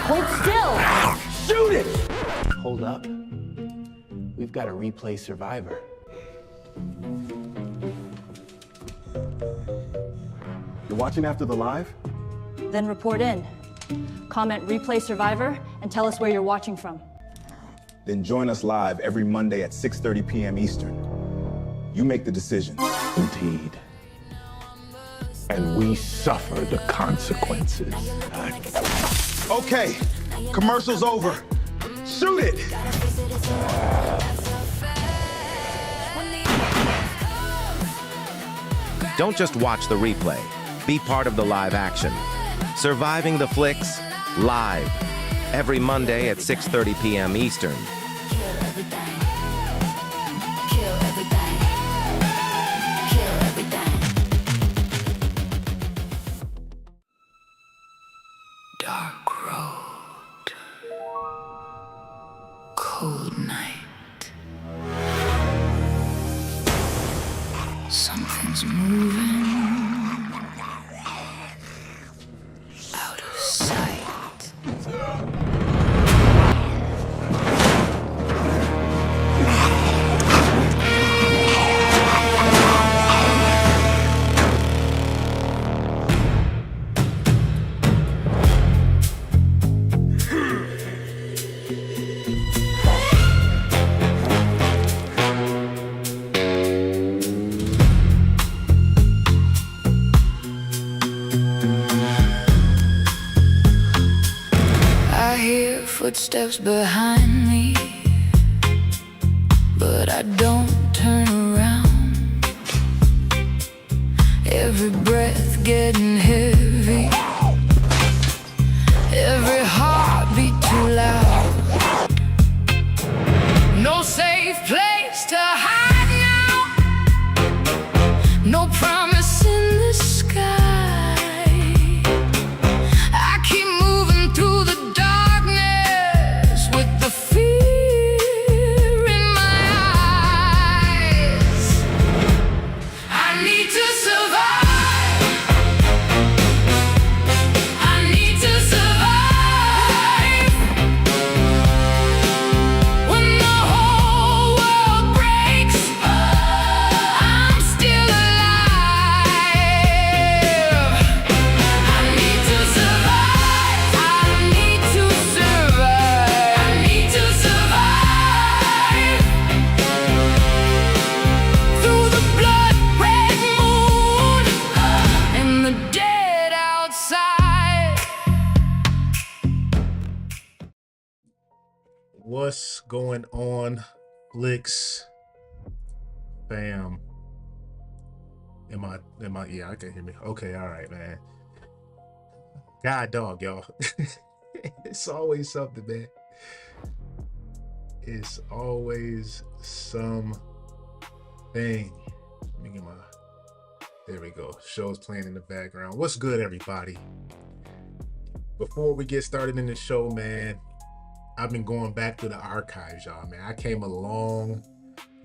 Hold still! Shoot it! Hold up. We've got a replay survivor. You're watching after the live? Then report in. Comment replay survivor and tell us where you're watching from. Then join us live every Monday at 6:30 p.m. Eastern. You make the decision. Indeed. And we suffer the consequences. Okay, commercial's over. Shoot it! Don't just watch the replay. Be part of the live action. Surviving the Flix, live. Every Monday at 6:30 p.m. Eastern. Dark road, cold night. Something's moving out of sight. Footsteps behind me, but I don't turn around. Every breath getting heavy, every heartbeat too loud. No safe place to hide now, no promise in the sky. I keep moving through the What's going on, Flix fam? Am I, yeah, I can hear me. Okay, all right, man. God dog, y'all. It's always something, man. It's always something. Let me get my, there we go. Show's playing in the background. What's good, everybody? Before we get started in the show, man, I've been going back through the archives, y'all, man. I came a long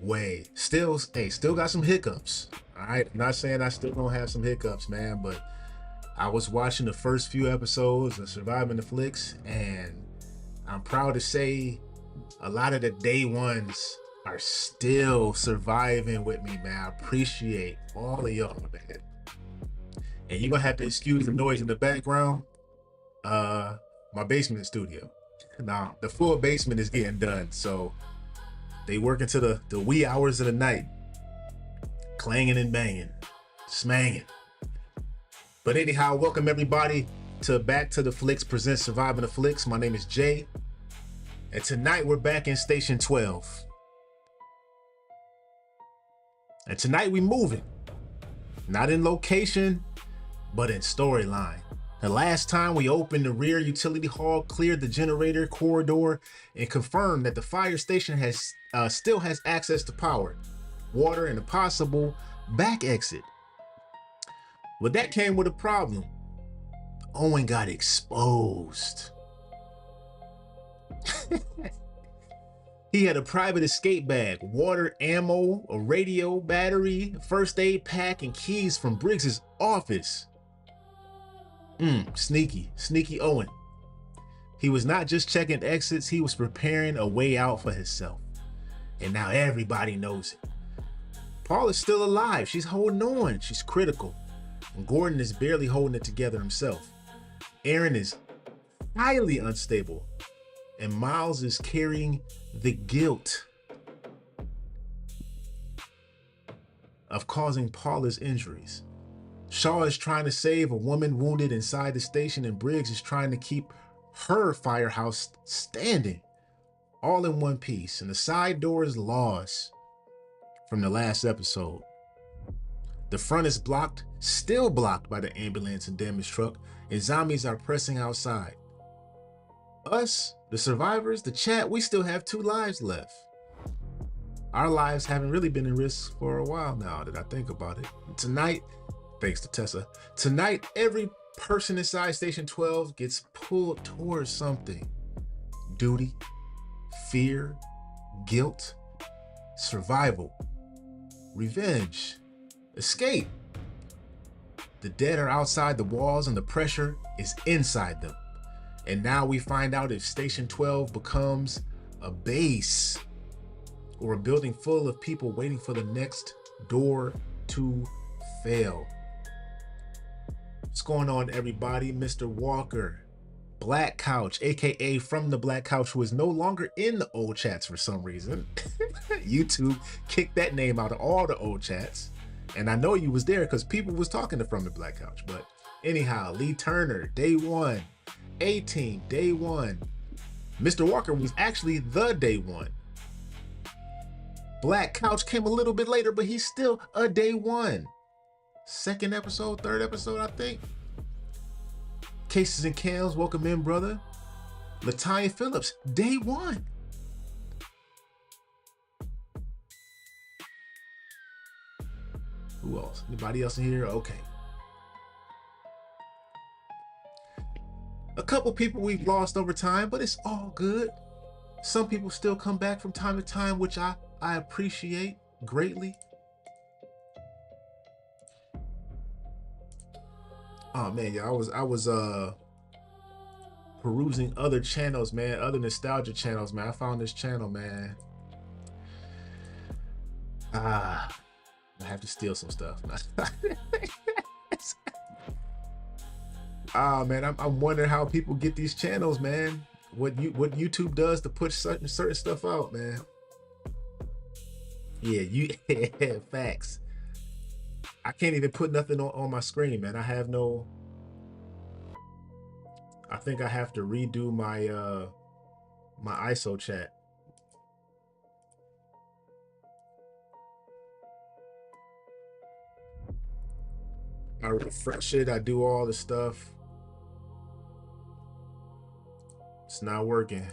way. Still got some hiccups. All right, I'm not saying I still don't have some hiccups, man, but I was watching the first few episodes of Surviving the Flix, and I'm proud to say a lot of the day ones are still surviving with me, man. I appreciate all of y'all, man. And you're gonna have to excuse the noise in the background. My basement studio. Now, the full basement is getting done, so they work into the wee hours of the night, clanging and banging, smanging. But anyhow, welcome everybody to Back to the Flix presents Surviving the Flix. My name is Jay, and tonight we're back in Station 12. And tonight we moving, not in location, but in storyline. The last time we opened the rear utility hall, cleared the generator corridor, and confirmed that the fire station still has access to power, water, and a possible back exit. But that came with a problem. Owen got exposed. He had a private escape bag, water, ammo, a radio, battery, first aid pack, and keys from Briggs's office. Sneaky Owen. He was not just checking exits, he was preparing a way out for himself. And now everybody knows it. Paul is still alive. She's holding on. She's critical. And Gordon is barely holding it together himself. Aaron is highly unstable. And Miles is carrying the guilt of causing Paula's injuries. Shaw is trying to save a woman wounded inside the station, and Briggs is trying to keep her firehouse standing, all in one piece. And the side door is lost from the last episode. The front is blocked, still blocked by the ambulance and damaged truck, and zombies are pressing outside. Us, the survivors, the chat, we still have 2 lives left. Our lives haven't really been in risk for a while now that I think about it. Tonight, thanks to Tessa, tonight every person inside Station 12 gets pulled towards something. Duty, fear, guilt, survival, revenge, escape. The dead are outside the walls and the pressure is inside them. And now we find out if Station 12 becomes a base or a building full of people waiting for the next door to fail. What's going on, everybody? Mr. Walker, Black Couch, aka From the Black Couch, who is no longer in the old chats for some reason. YouTube kicked that name out of all the old chats. And I know you was there because people was talking to From the Black Couch. But anyhow, Lee Turner, day one. A-Team, day one. Mr. Walker was actually the day one. Black Couch came a little bit later, but he's still a day one. Second episode, third episode, I think. Cases and Cams, welcome in, brother. Latanya Phillips, day one. Who else? Anybody else in here? Okay. A couple people we've lost over time, but it's all good. Some people still come back from time to time, which I appreciate greatly. Oh man, yeah, I was perusing other channels, man, other nostalgia channels, man. I found this channel, man. I have to steal some stuff. Man, I'm wondering how people get these channels, man. What YouTube does to push certain stuff out, man. Yeah, facts. I can't even put nothing on my screen, man. I have no. I think I have to redo my my ISO chat. I refresh it. I do all the stuff. It's not working.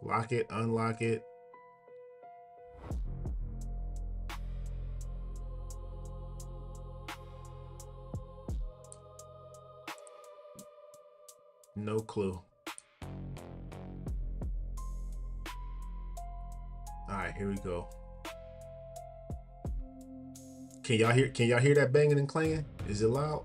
Lock it, unlock it. No clue. All right, here we go. Can y'all hear that banging and clanging? Is it loud?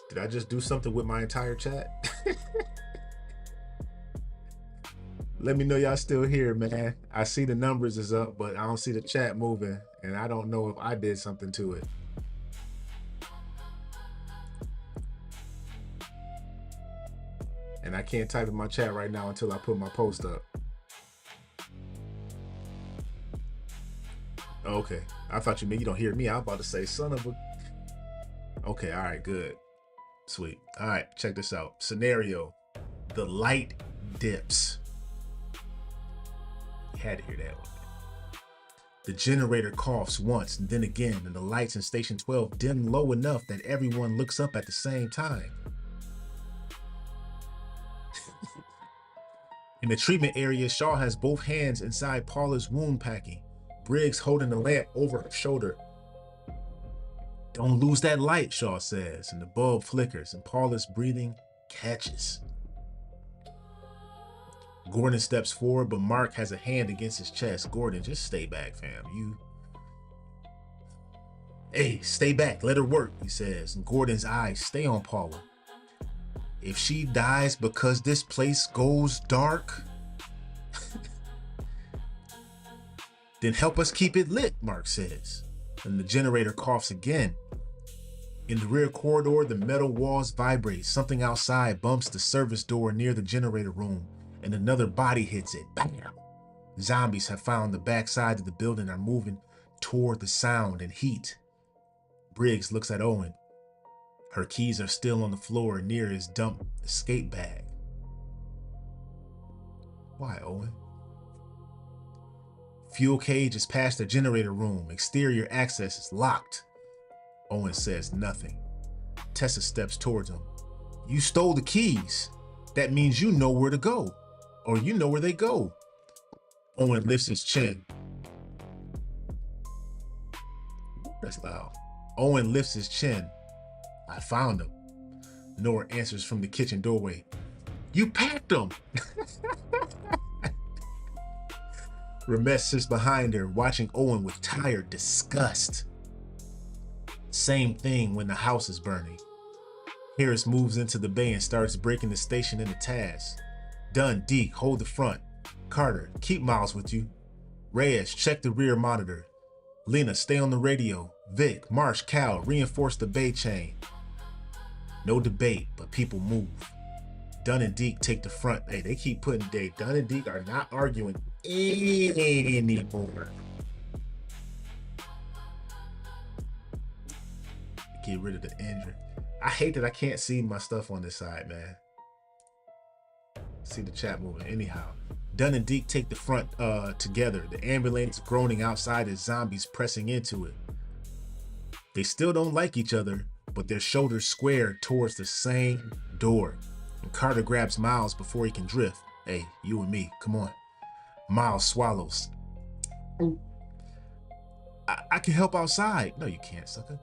Did I just do something with my entire chat? Let me know y'all still here, man. I see the numbers is up, but I don't see the chat moving, and I don't know if I did something to it. And I can't type in my chat right now until I put my post up. Okay, I thought you meant you don't hear me. I was about to say, son of a... Okay, all right, good. Sweet. All right, check this out. Scenario. The light dips. You had to hear that one. The generator coughs once and then again, and the lights in Station 12 dim low enough that everyone looks up at the same time. In the treatment area, Shaw has both hands inside Paula's wound packing, Briggs holding the lamp over her shoulder. Don't lose that light, Shaw says, and the bulb flickers and Paula's breathing catches. Gordon steps forward, but Mark has a hand against his chest. Gordon, just stay back, fam. Hey, stay back. Let her work, he says. And Gordon's eyes stay on Paula. If she dies because this place goes dark, then help us keep it lit, Mark says. And the generator coughs again. In the rear corridor, the metal walls vibrate. Something outside bumps the service door near the generator room, and another body hits it. Bam! Zombies have found the backside of the building and are moving toward the sound and heat. Briggs looks at Owen. Her keys are still on the floor near his dumped escape bag. Why, Owen? Fuel cage is past the generator room. Exterior access is locked. Owen says nothing. Tessa steps towards him. You stole the keys. That means you know where to go. Or you know where they go. Owen lifts his chin. That's loud. Owen lifts his chin. I found them. Nora answers from the kitchen doorway. You packed them. Ramesh sits behind her, watching Owen with tired disgust. Same thing when the house is burning. Harris moves into the bay and starts breaking the station into tasks. Dunn, Deke, hold the front. Carter, keep Miles with you. Reyes, check the rear monitor. Lena, stay on the radio. Vic, Marsh, Cal, reinforce the bay chain. No debate, but people move. Dunn and Deke take the front. Hey, they keep putting Dave. Dunn and Deke are not arguing anymore. Get rid of the engine. I hate that I can't see my stuff on this side, man. See the chat moving. Anyhow, Dunn and Deke take the front together. The ambulance groaning outside as zombies pressing into it. They still don't like each other, but their shoulders square towards the same door. And Carter grabs Miles before he can drift. Hey, you and me, come on. Miles swallows. I can help outside. No, you can't, sucker.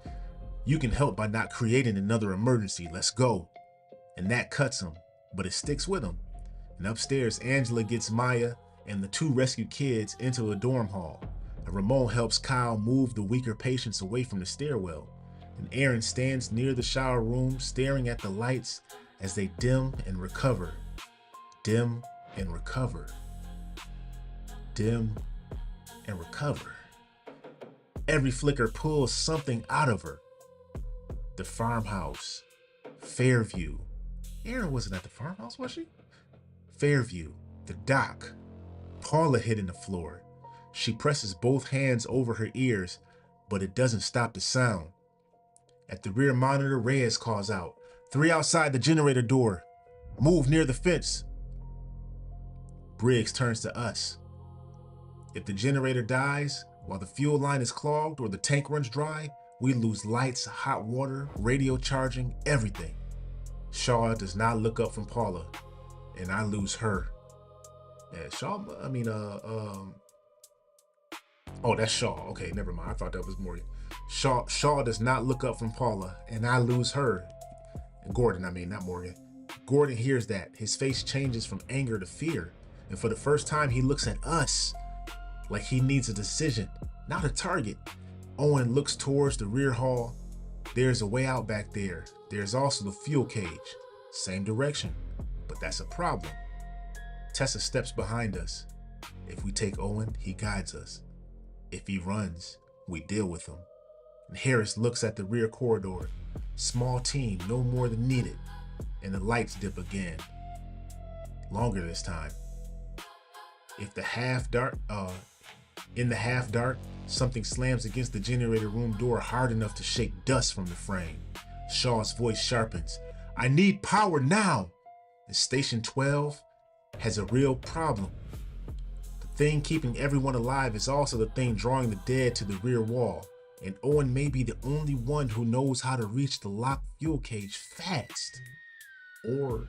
You can help by not creating another emergency. Let's go. And that cuts him, but it sticks with him. And upstairs, Angela gets Maya and the two rescued kids into a dorm hall. And Ramon helps Kyle move the weaker patients away from the stairwell. And Aaron stands near the shower room, staring at the lights as they dim and recover. Dim and recover. Dim and recover. Every flicker pulls something out of her. The farmhouse. Fairview. Aaron wasn't at the farmhouse, was she? Fairview. The dock. Paula hitting the floor. She presses both hands over her ears, but it doesn't stop the sound. At the rear monitor, Reyes calls out, 3 outside the generator door. Move near the fence. Briggs turns to us. If the generator dies, while the fuel line is clogged or the tank runs dry, we lose lights, hot water, radio charging, everything. Shaw does not look up from Paula, and I lose her. Yeah, Shaw, oh, that's Shaw. Okay, never mind. I thought that was Morgan. Shaw does not look up from Paula, and I lose her. Gordon, not Morgan. Gordon hears that. His face changes from anger to fear, and for the first time, he looks at us like he needs a decision, not a target. Owen looks towards the rear hall. There's a way out back there. There's also the fuel cage. Same direction, but that's a problem. Tessa steps behind us. If we take Owen, he guides us. If he runs, we deal with him. And Harris looks at the rear corridor. Small team, no more than needed. And the lights dip again. Longer this time. In the half dark, something slams against the generator room door hard enough to shake dust from the frame. Shaw's voice sharpens. I need power now! And Station 12 has a real problem. The thing keeping everyone alive is also the thing drawing the dead to the rear wall. And Owen may be the only one who knows how to reach the locked fuel cage fast. Or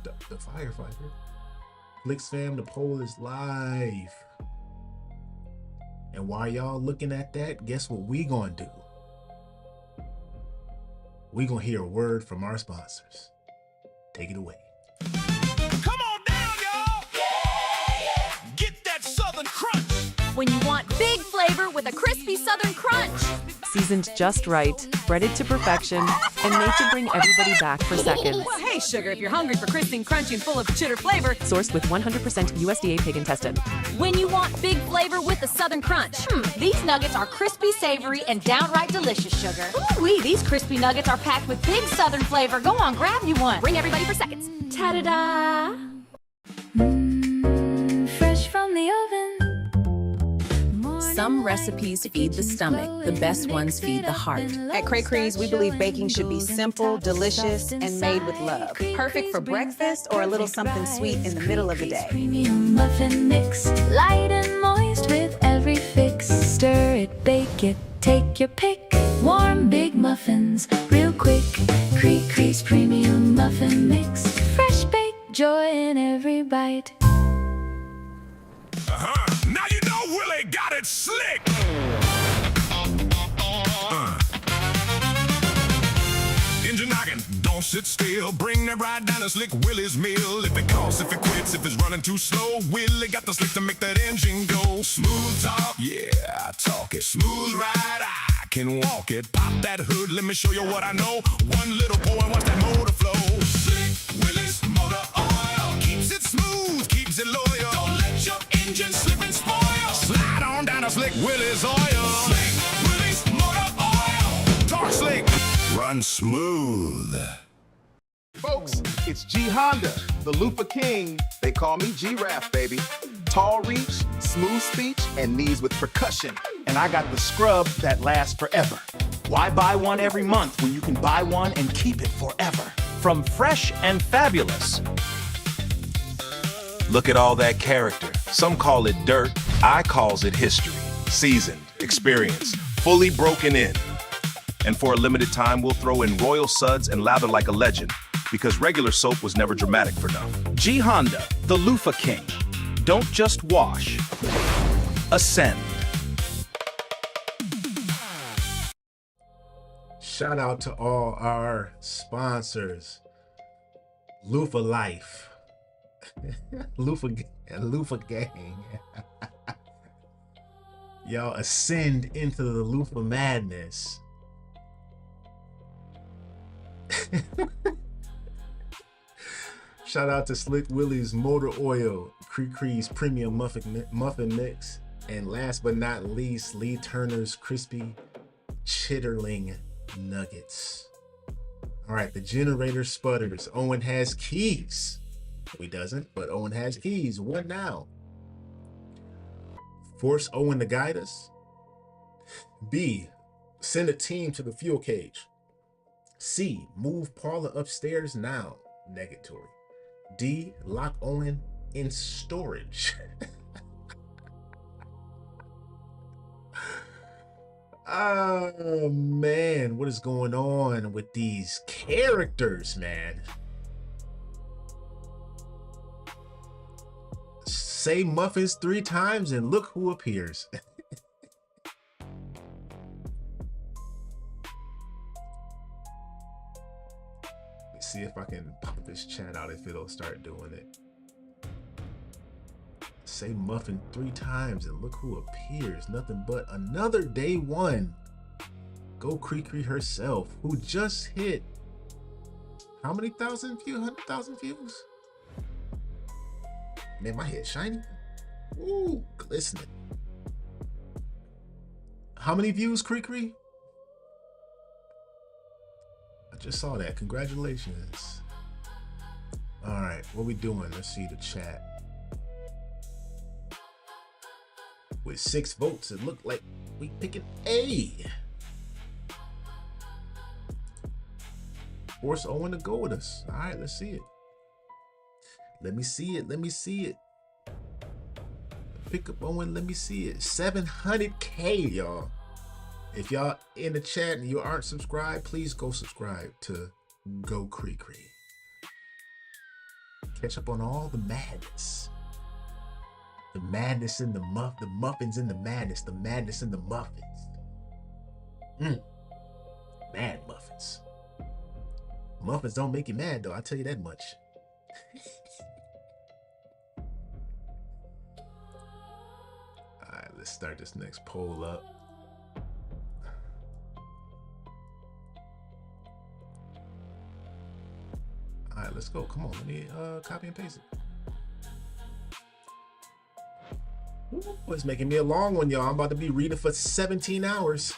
the firefighter. Flix fam, the poll is live. And while y'all looking at that, guess what we gonna do? We gonna hear a word from our sponsors. Take it away. Come on down, y'all. When you want big flavor with a crispy Southern crunch. Seasoned just right, breaded to perfection, and made to bring everybody back for seconds. Well, hey, sugar, if you're hungry for crispy and crunchy and full of cheddar flavor. Sourced with 100% USDA pig and tested. When you want big flavor with a Southern crunch. These nuggets are crispy, savory, and downright delicious, sugar. Ooh-wee, these crispy nuggets are packed with big Southern flavor. Go on, grab you one. Bring everybody for seconds. Ta-da-da! Fresh from the oven. Some recipes feed the stomach, the best ones feed the heart. At Cray Cree's, we believe baking should be simple, delicious, and made with love. Perfect for breakfast or a little something sweet in the middle of the day. Premium muffin mix, light and moist with every fix. Stir it, bake it, take your pick. Warm big muffins, real quick. Cray Cree's premium muffin mix. Fresh baked joy in every bite. Now you know Willie got it slick. Engine knocking, don't sit still. Bring that ride down to Slick Willie's mill. If it coughs, if it quits, if it's running too slow, Willie got the slick to make that engine go. Smooth talk, yeah, I talk it. Smooth ride, I can walk it. Pop that hood, let me show you what I know. One little pour and watch that motor flow. Slick Willie's motor oil keeps it smooth, keeps it loyal. Don't let your engine slip and spoil. Slide on down to Slick Willie's oil. Slick Willie's motor oil. Talk slick, run smooth. Folks, it's G Honda, the Lufa King. They call me G-Raf, baby. Tall reach, smooth speech, and knees with percussion. And I got the scrub that lasts forever. Why buy one every month when you can buy one and keep it forever? From Fresh and Fabulous. Look at all that character. Some call it dirt, I calls it history. Seasoned, experienced, fully broken in. And for a limited time, we'll throw in royal suds and lather like a legend, because regular soap was never dramatic for enough. G Honda, the Lufa King. Don't just wash, ascend. Shout out to all our sponsors. Lufa Life. Lufa Gang. Y'all ascend into the Lufa madness. Shout out to Slick Willie's Motor Oil, Cray Cree's Premium Muffin Mix, and last but not least, Lee Turner's Crispy Chitterling Nuggets. All right, the generator sputters. Owen has keys. He doesn't, but Owen has keys. What now? Force Owen to guide us. B, send a team to the fuel cage. C, move Paula upstairs now. Negatory. D, lock Owen in storage. Oh man, what is going on with these characters, man? Say muffins 3 times and look who appears. Let's see if I can pop this chat out if it'll start doing it. Say muffin 3 times and look who appears. Nothing but another day one. Go Cray Creek herself, who just hit how many thousand views? 100,000 views? Man, my head shiny. Ooh, glistening. How many views, Cray Creek? I just saw that. Congratulations. All right, what we doing? Let's see the chat. With 6 votes, it looked like we picking A. Force Owen to go with us. All right, let's see it. Let me see it. Let me see it. Pick up Owen. Let me see it. 700K, y'all. If y'all in the chat and you aren't subscribed, please go subscribe to Go Cray Creek. Catch up on all the madness. The madness in the muffins in the madness in the muffins. Mad muffins. Muffins don't make you mad though, I'll tell you that much. Alright, let's Let's start this next poll up. All right, let's go. Come on, let me copy and paste it. Ooh, it's making me a long one, y'all. I'm about to be reading for 17 hours.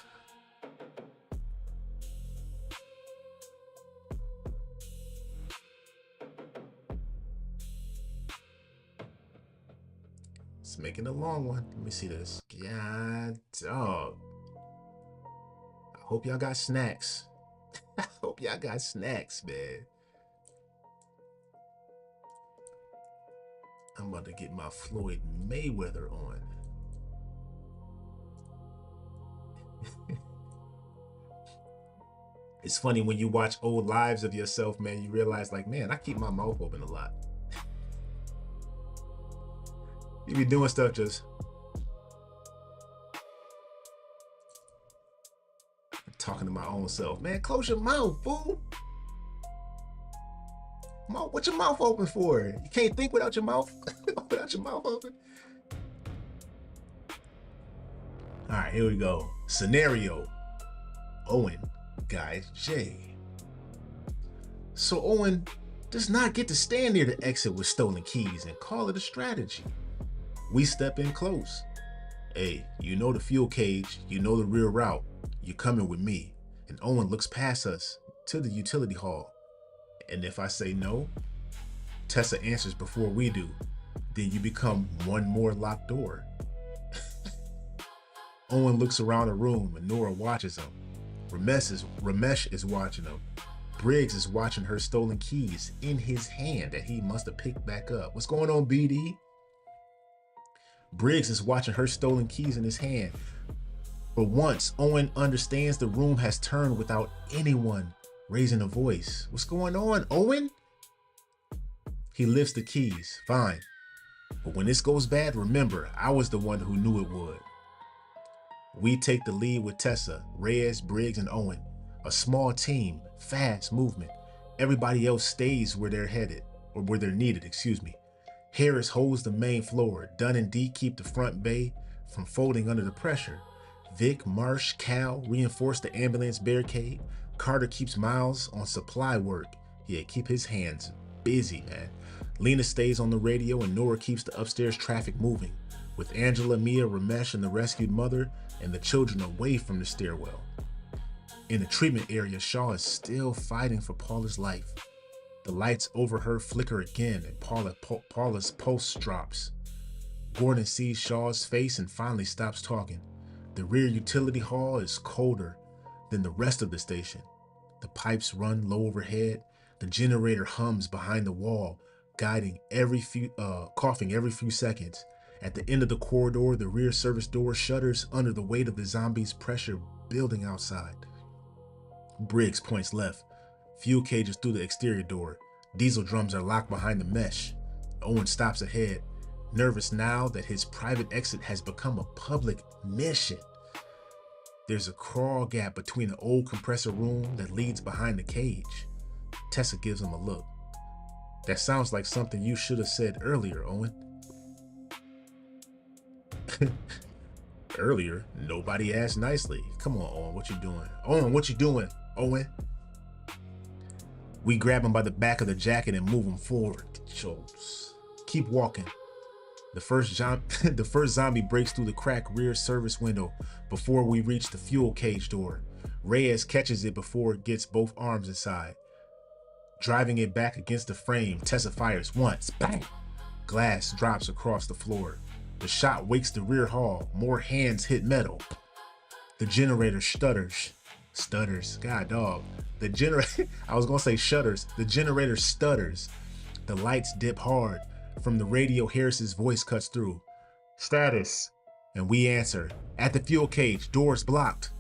It's making a long one. Let me see this. God, dog. I hope y'all got snacks. I hope y'all got snacks, man. I'm about to get my Floyd Mayweather on. It's funny when you watch old lives of yourself, man, you realize like, man, I keep my mouth open a lot. You be doing stuff just talking to my own self. Man, close your mouth, fool. What's your mouth open for? You can't think without your mouth, without your mouth open. All right, here we go. Scenario: Owen guides Jay. So Owen does not get to stand near the exit with stolen keys and call it a strategy. We step in close. Hey, you know the fuel cage, you know the rear route. You're coming with me. And Owen looks past us to the utility hall. And if I say no, Tessa answers before we do. Then you become one more locked door. Owen looks around the room and Nora watches him. Ramesh is watching him. Briggs is watching her stolen keys in his hand that he must have picked back up. What's going on, BD? Briggs is watching her stolen keys in his hand. For once, Owen understands the room has turned without anyone raising a voice. What's going on, Owen? He lifts the keys. Fine. But when this goes bad, remember, I was the one who knew it would. We take the lead with Tessa, Reyes, Briggs, and Owen. A small team, fast movement. Everybody else stays where they're headed, or where they're needed, excuse me. Harris holds the main floor. Dunn and Dee keep the front bay from folding under the pressure. Vic, Marsh, Cal reinforce the ambulance barricade. Carter keeps Miles on supply work. Yeah, keep his hands busy, man. Lena stays on the radio and Nora keeps the upstairs traffic moving, with Angela, Mia, Ramesh, and the rescued mother and the children away from the stairwell. In the treatment area, Shaw is still fighting for Paula's life. The lights over her flicker again and Paula's pulse drops. Gordon sees Shaw's face and finally stops talking. The rear utility hall is colder than the rest of the station. The pipes run low overhead. The generator hums behind the wall, coughing every few seconds. At the end of the corridor, the rear service door shudders under the weight of the zombies' pressure building outside. Briggs points left. Fuel cages through the exterior door. Diesel drums are locked behind the mesh. Owen stops ahead, nervous now that his private exit has become a public mission. There's a crawl gap between the old compressor room that leads behind the cage. Tessa gives him a look. That sounds like something you should have said earlier, Owen. Earlier, nobody asked nicely. Come on, Owen, what you doing? Owen, what you doing, Owen? We grab him by the back of the jacket and move him forward. Chokes. Keep walking. The first zombie breaks through the cracked rear service window before we reach the fuel cage door. Reyes catches it before it gets both arms inside. Driving it back against the frame, Tessa fires once. Bang! Glass drops across the floor. The shot wakes the rear hall. More hands hit metal. The generator stutters. God dog. The generator, I was gonna say shudders. The generator stutters. The lights dip hard. From the radio, Harris's voice cuts through. Status. And we answer. At the fuel cage, doors blocked.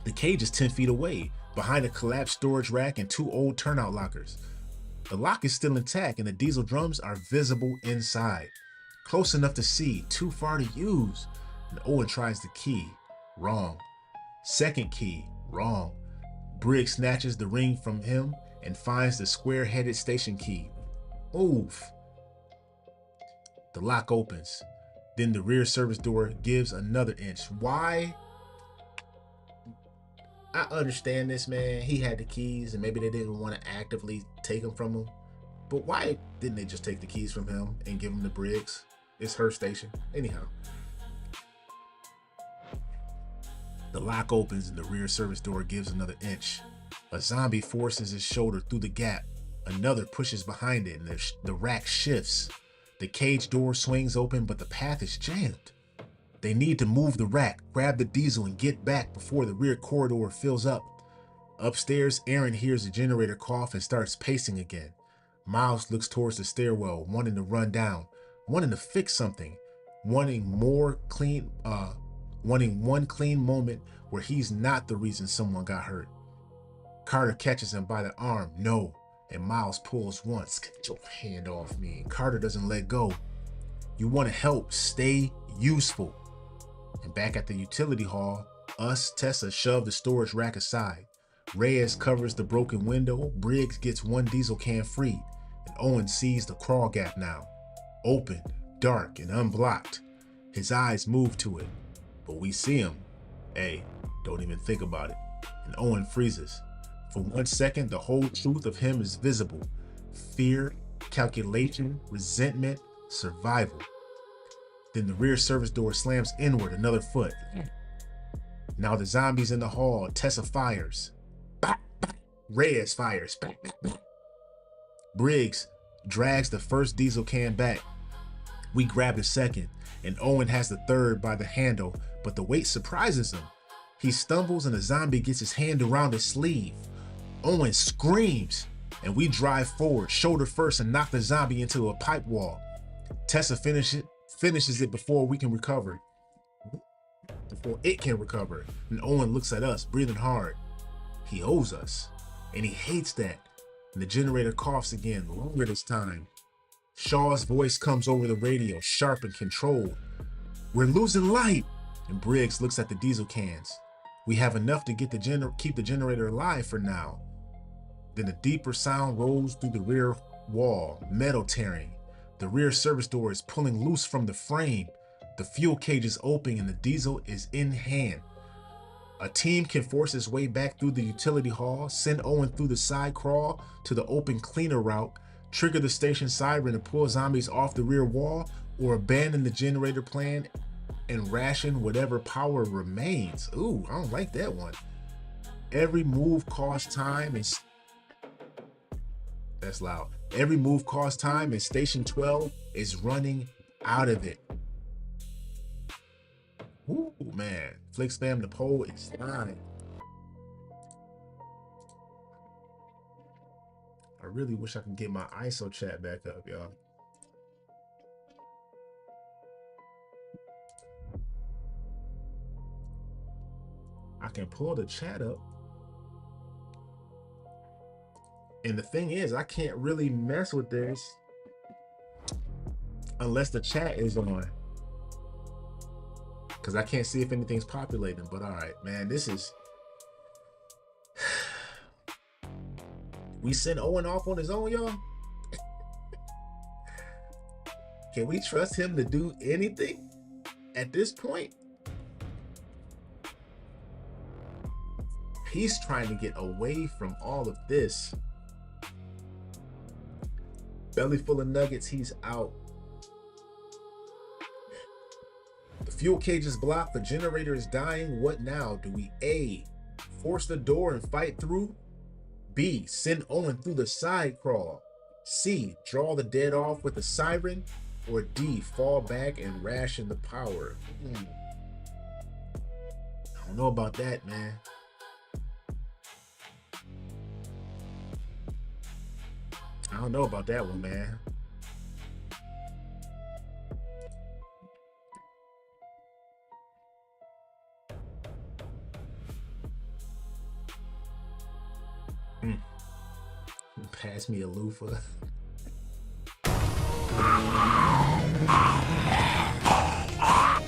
The cage is 10 feet away, behind a collapsed storage rack and 2 old turnout lockers. The lock is still intact and the diesel drums are visible inside. Close enough to see, too far to use. And Owen tries the key. Wrong. Second key. Wrong. Briggs snatches the ring from him and finds the square-headed station key. Oof. The lock opens. Then the rear service door gives another inch. Why? I understand this, man. He had the keys and maybe they didn't want to actively take them from him. But why didn't they just take the keys from him and give him to Briggs? It's her station. Anyhow. The lock opens and the rear service door gives another inch. A zombie forces his shoulder through the gap. Another pushes behind it and the rack shifts. The cage door swings open, but the path is jammed. They need to move the rack, grab the diesel, and get back before the rear corridor fills up. Upstairs, Aaron hears the generator cough and starts pacing again. Miles looks towards the stairwell, wanting to run down, wanting to fix something, wanting one clean moment where he's not the reason someone got hurt. Carter catches him by the arm. No. And Miles pulls once. Get your hand off me. Carter doesn't let go. You want to help. Stay useful. And back at the utility hall, Tessa shove the storage rack aside. Reyes covers the broken window. Briggs gets one diesel can free. And Owen sees the crawl gap now. Open, dark, and unblocked. His eyes move to it. But we see him. Hey, don't even think about it. And Owen freezes. For 1 second, the whole truth of him is visible. Fear, calculation, resentment, survival. Then the rear service door slams inward another foot. Now the zombies in the hall. Tessa fires. Bah, bah. Reyes fires. Bah, bah, bah. Briggs drags the first diesel can back. We grab the second, and Owen has the third by the handle, but the weight surprises him. He stumbles and a zombie gets his hand around his sleeve. Owen screams, and we drive forward, shoulder first, and knock the zombie into a pipe wall. Tessa finishes it before we can recover. Before it can recover. And Owen looks at us, breathing hard. He owes us, and he hates that. And the generator coughs again, longer this time. Shaw's voice comes over the radio, sharp and controlled. We're losing light. And Briggs looks at the diesel cans. We have enough to keep the generator alive for now. Then a deeper sound rolls through the rear wall, metal tearing. The rear service door is pulling loose from the frame. The fuel cage is open and the diesel is in hand. A team can force its way back through the utility hall, send Owen through the side crawl to the open cleaner route, trigger the station siren to pull zombies off the rear wall, or abandon the generator plan and ration whatever power remains. Ooh, I don't like that one. Every move costs time and that's loud. Every move costs time and Station 12 is running out of it. Ooh, man. Flick spam the poll is fine. I really wish I could get my ISO chat back up, y'all. I can pull the chat up. And the thing is, I can't really mess with this unless the chat is on. Because I can't see if anything's populating. But all right, man, this is... We send Owen off on his own, y'all? Can we trust him to do anything at this point? He's trying to get away from all of this. Belly full of nuggets, he's out. The fuel cage is blocked, the generator is dying. What now? Do we A, force the door and fight through? B, send Owen through the side crawl? C, draw the dead off with a siren? Or D, fall back and ration the power? I don't know about that, man. I don't know about that one, man. Pass me a loofah.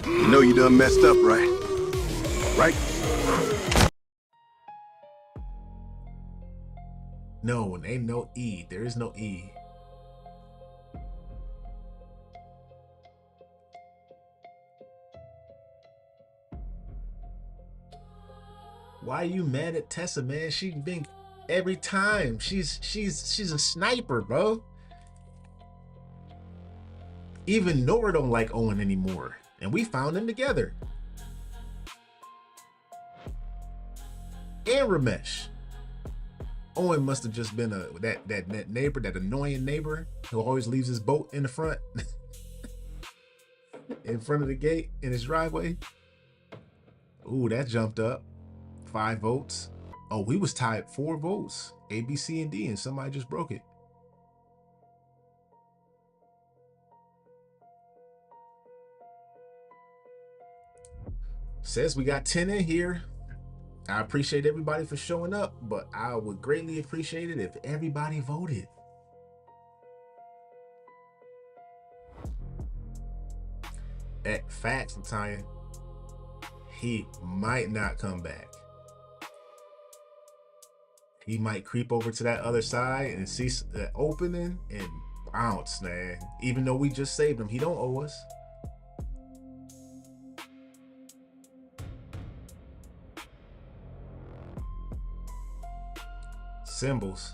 You know you done messed up, right? Right? No, ain't no E. There is no E. Why are you mad at Tessa, man? She's been every time. She's a sniper, bro. Even Nora don't like Owen anymore, and we found them together. And Ramesh. Owen must have just been that neighbor, that annoying neighbor who always leaves his boat in the front, in front of the gate in his driveway. Ooh, that jumped up 5 votes. Oh, we was tied 4 votes, A, B, C, and D, and somebody just broke it. Says we got 10 in here. I appreciate everybody for showing up, but I would greatly appreciate it if everybody voted. At facts, Latanya, he might not come back. He might creep over to that other side and see the opening and bounce, man. Even though we just saved him, he don't owe us. Symbols.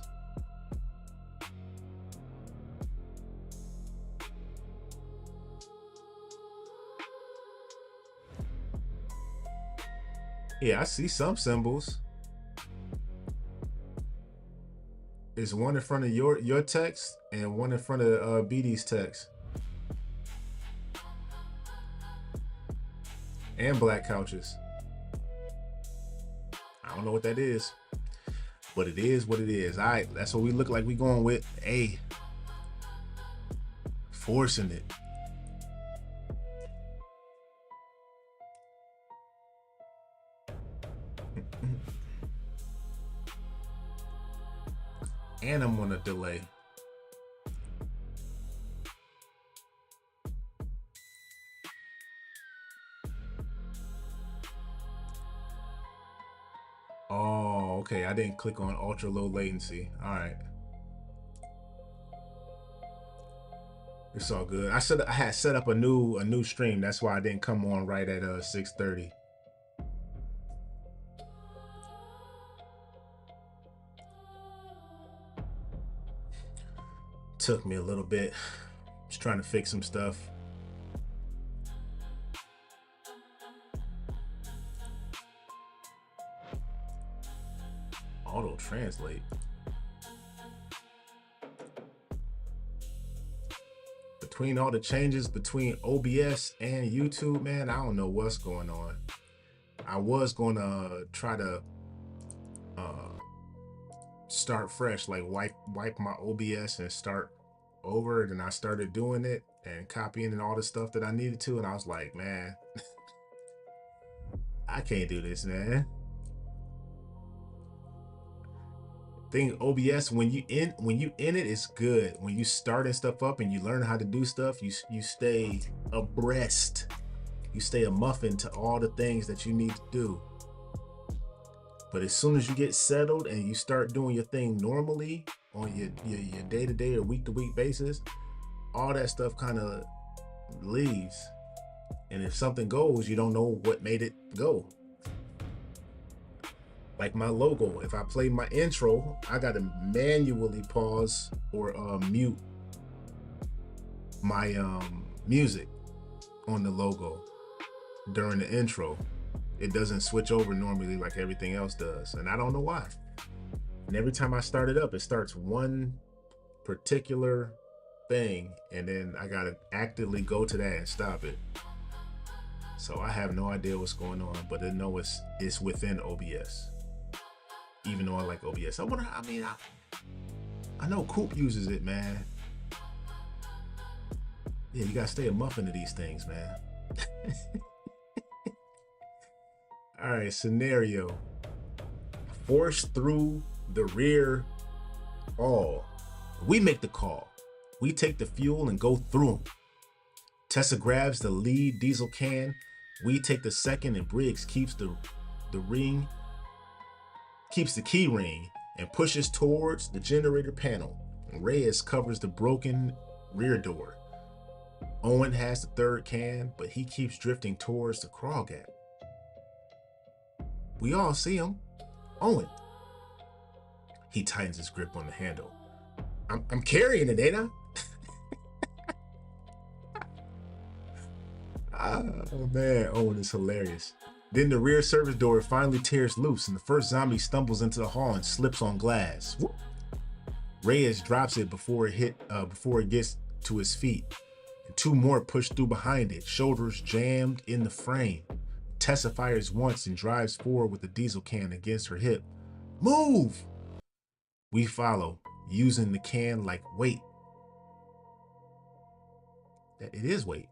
Yeah, I see some symbols. There's one in front of your text and one in front of BD's text. And black couches. I don't know what that is. But it is what it is. All right, that's what we look like we going with. A. Forcing it. And I'm on a delay. Oh, okay. I didn't click on ultra low latency. All right. It's all good. I had set up a new stream. That's why I didn't come on right at 6:30. Took me a little bit. Just trying to fix some stuff. Auto translate. Between all the changes between OBS and YouTube, man, I don't know what's going on. I was gonna try to start fresh, like wipe my OBS and start over. Then I started doing it and copying and all the stuff that I needed to, and I was like, man, I can't do this, man. Thing OBS, when you in it, it's good. When you starting stuff up and you learn how to do stuff, you stay abreast. You stay a muffin to all the things that you need to do. But as soon as you get settled and you start doing your thing normally on your day-to-day or week-to-week basis, all that stuff kind of leaves. And if something goes, you don't know what made it go. Like my logo, if I play my intro, I gotta manually pause or mute my music on the logo during the intro. It doesn't switch over normally like everything else does, and I don't know why. And every time I start it up, it starts one particular thing, and then I gotta actively go to that and stop it. So I have no idea what's going on, but I know it's within OBS. Even though I like OBS, I know Coop uses it, man. Yeah, you gotta stay a muffin to these things, man. All right, scenario. Force through the rear all. We make the call. We take the fuel and go through them. Tessa grabs the lead diesel can. We take the second, and Briggs keeps the key ring and pushes towards the generator panel. Reyes covers the broken rear door. Owen has the third can, but he keeps drifting towards the crawl gap. We all see him. Owen. He tightens his grip on the handle. I'm carrying it, ain't I? Oh man, Owen is hilarious. Then the rear service door finally tears loose and the first zombie stumbles into the hall and slips on glass. Whoop. Reyes drops it before it gets to his feet. And two more push through behind it, shoulders jammed in the frame. Tessa fires once and drives forward with the diesel can against her hip. Move! We follow, using the can like weight. It is weight.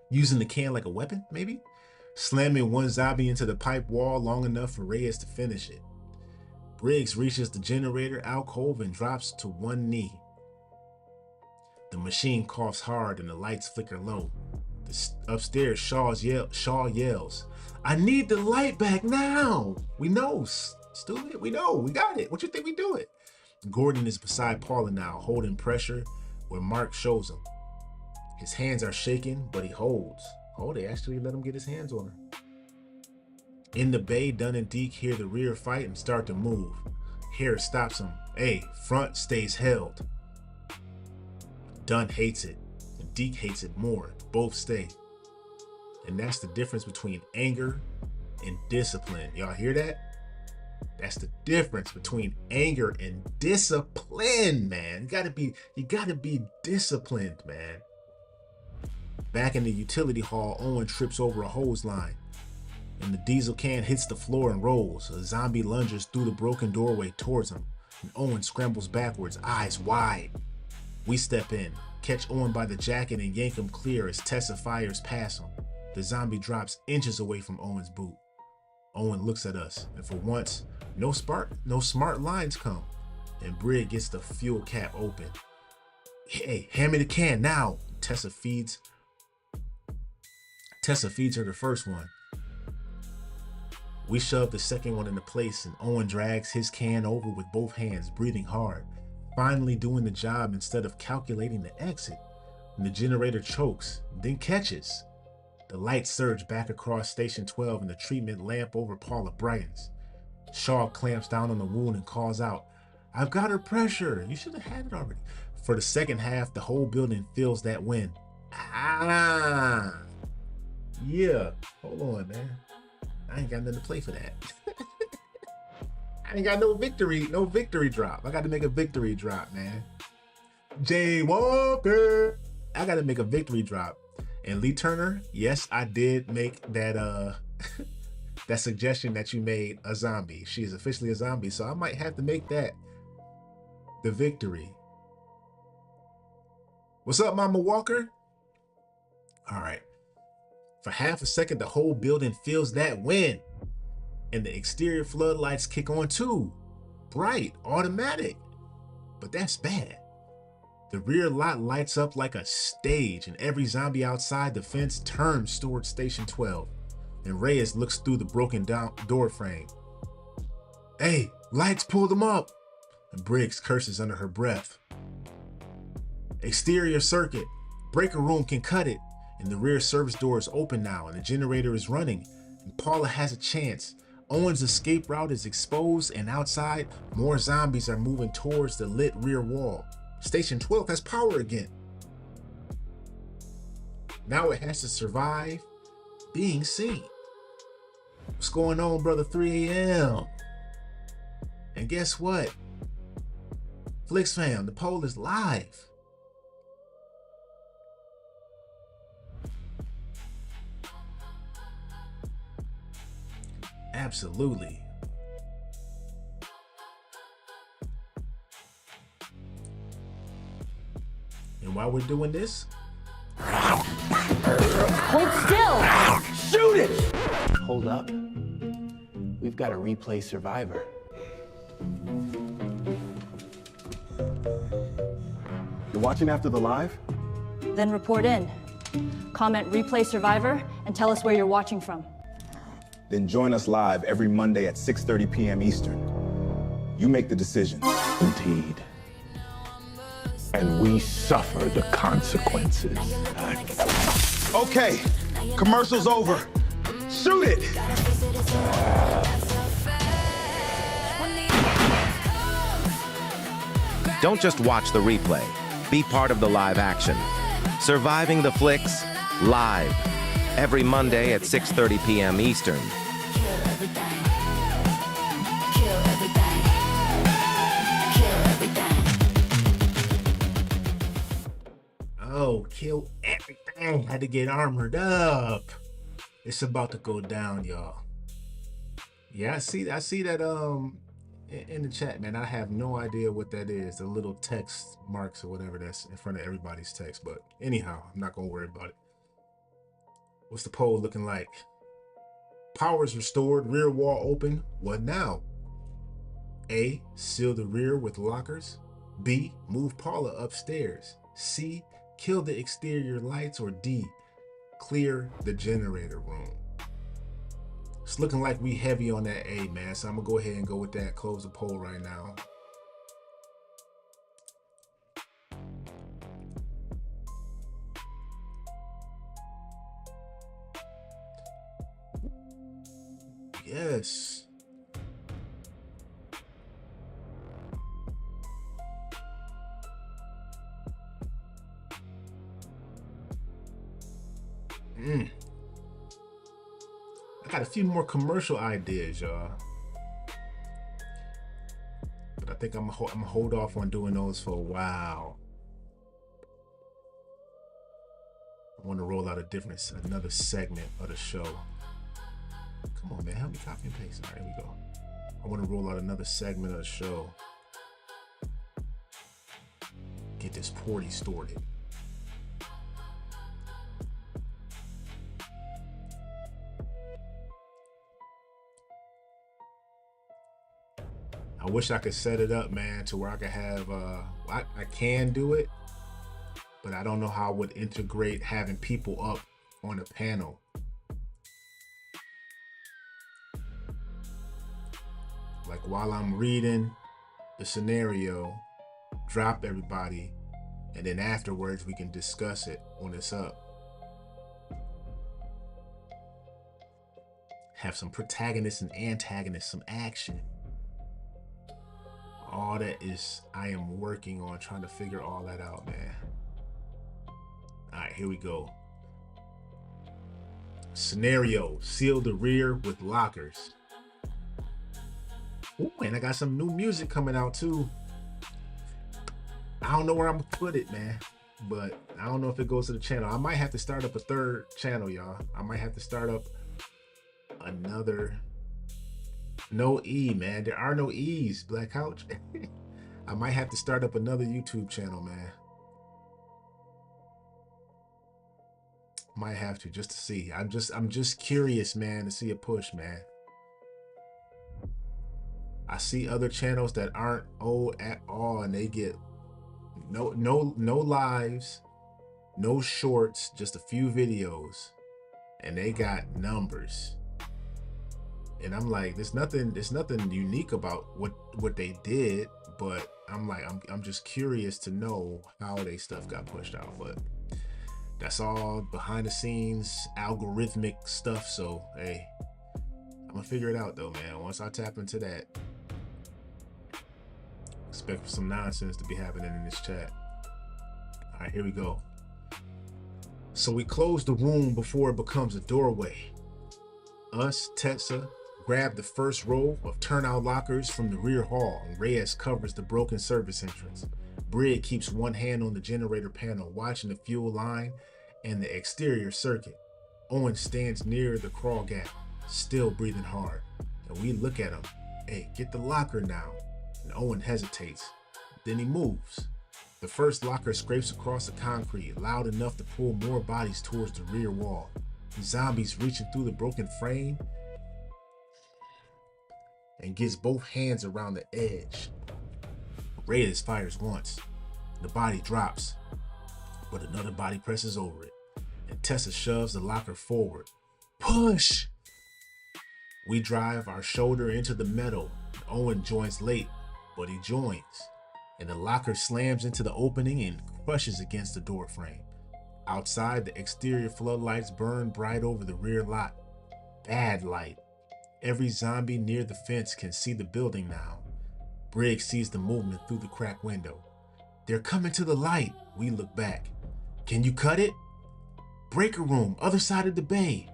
Using the can like a weapon, maybe? Slamming one zombie into the pipe wall long enough for Reyes to finish it. Briggs reaches the generator alcove and drops to one knee. The machine coughs hard and the lights flicker low. Upstairs, Shaw yells, "I need the light back now!" We know, stupid, we know, we got it. What you think we do it? Gordon is beside Paula now, holding pressure where Mark shows him. His hands are shaking, but he holds. Oh, they actually let him get his hands on her. In the bay, Dunn and Deke hear the rear fight and start to move. Harris stops him. Hey, front stays held. Dunn hates it, and Deke hates it more. Both stay. And that's the difference between anger and discipline. Y'all hear that? That's the difference between anger and discipline, man. You gotta be disciplined, man. Back in the utility hall, Owen trips over a hose line, and the diesel can hits the floor and rolls. A zombie lunges through the broken doorway towards him, and Owen scrambles backwards, eyes wide. We step in, catch Owen by the jacket and yank him clear as Tessa fires past him. The zombie drops inches away from Owen's boot. Owen looks at us, and for once, no smart lines come, and Brig gets the fuel cap open. Hey, hand me the can now. Tessa feeds her the first one. We shove the second one into place and Owen drags his can over with both hands, breathing hard, finally doing the job instead of calculating the exit. And the generator chokes, then catches. The lights surge back across Station 12 and the treatment lamp over Paula brightens. Shaw clamps down on the wound and calls out, "I've got her pressure." You should have had it already. For the second half, the whole building feels that wind. Yeah, hold on, man. I ain't got nothing to play for that. I ain't got no victory drop. I got to make a victory drop, man. Jay Walker. I got to make a victory drop. And Lee Turner, yes, I did make that that suggestion that you made a zombie. She is officially a zombie, so I might have to make that the victory. What's up, Mama Walker? All right. For half a second, the whole building feels that wind. And the exterior floodlights kick on too. Bright, automatic. But that's bad. The rear lot lights up like a stage, and every zombie outside the fence turns towards Station 12. And Reyes looks through the broken door frame. Hey, lights pulled them up. And Briggs curses under her breath. Exterior circuit. Breaker room can cut it. And the rear service door is open now, and the generator is running. And Paula has a chance. Owen's escape route is exposed, and outside, more zombies are moving towards the lit rear wall. Station 12 has power again. Now it has to survive being seen. What's going on, brother 3 a.m.? And guess what? Flix fam, the poll is live. Absolutely. And while we're doing this, Hold still! Shoot it! Hold up. We've got to replay Survivor. You're watching after the live? Then report in. Comment replay Survivor and tell us where you're watching from. Then join us live every Monday at 6:30 p.m. Eastern. You make the decision. Indeed. And we suffer the consequences. Okay, commercial's over. Shoot it! Don't just watch the replay. Be part of the live action. Surviving the Flix, live. Every Monday at 6:30 p.m. Eastern. Oh, kill everything. Had to get armored up. It's about to go down, y'all. Yeah, I see that in the chat, man. I have no idea what that is. The little text marks or whatever that's in front of everybody's text. But anyhow, I'm not gonna worry about it. What's the poll looking like? Powers restored, rear wall open. What now? A, seal the rear with lockers. B, move Paula upstairs. C, kill the exterior lights. Or D, clear the generator room. It's looking like we heavy on that A, man. So I'm gonna go ahead and go with that. Close the poll right now. Yes. I got a few more commercial ideas, y'all. But I think I'm gonna hold off on doing those for a while. I want to roll out another segment of the show. Come on, man, help me copy and paste. All right, here we go. I want to roll out another segment of the show. Get this porty started. I wish I could set it up, man, to where I could have, I can do it, but I don't know how I would integrate having people up on a panel. Like while I'm reading the scenario, drop everybody, and then afterwards we can discuss it when it's up. Have some protagonists and antagonists, some action. All that is, I am working on trying to figure all that out, man. All right, here we go. Scenario, seal the rear with lockers. Ooh, and I got some new music coming out too. I don't know where I'm gonna put it, man, but I don't know if it goes to the channel. I might have to start up a third channel, y'all. I might have to start up another. No E, man. There are no E's, Black Couch. I might have to start up another YouTube channel, man. Might have to, just to see. I'm just curious, man, to see a push, man. I see other channels that aren't old at all, and they get no lives, no shorts, just a few videos, and they got numbers. And I'm like, there's nothing unique about what they did, but I'm like, I'm just curious to know how they stuff got pushed out. But that's all behind the scenes algorithmic stuff. So hey, I'm gonna figure it out though, man. Once I tap into that, expect some nonsense to be happening in this chat. All right, here we go. So we close the room before it becomes a doorway. Us, Tetsa, grab the first row of turnout lockers from the rear hall, and Reyes covers the broken service entrance. Brig keeps one hand on the generator panel, watching the fuel line and the exterior circuit. Owen stands near the crawl gap, still breathing hard, and we look at him. Hey, get the locker now. And Owen hesitates, then he moves. The first locker scrapes across the concrete, loud enough to pull more bodies towards the rear wall. Zombies reaching through the broken frame and gets both hands around the edge. Reyes fires once. The body drops, but another body presses over it, and Tessa shoves the locker forward. Push! We drive our shoulder into the metal. Owen joins late, but he joins, and the locker slams into the opening and crushes against the door frame. Outside, the exterior floodlights burn bright over the rear lot. bad light. Every zombie near the fence can see the building now. Briggs sees the movement through the crack window. They're coming to the light. We look back. Can you cut it? Breaker room, other side of the bay.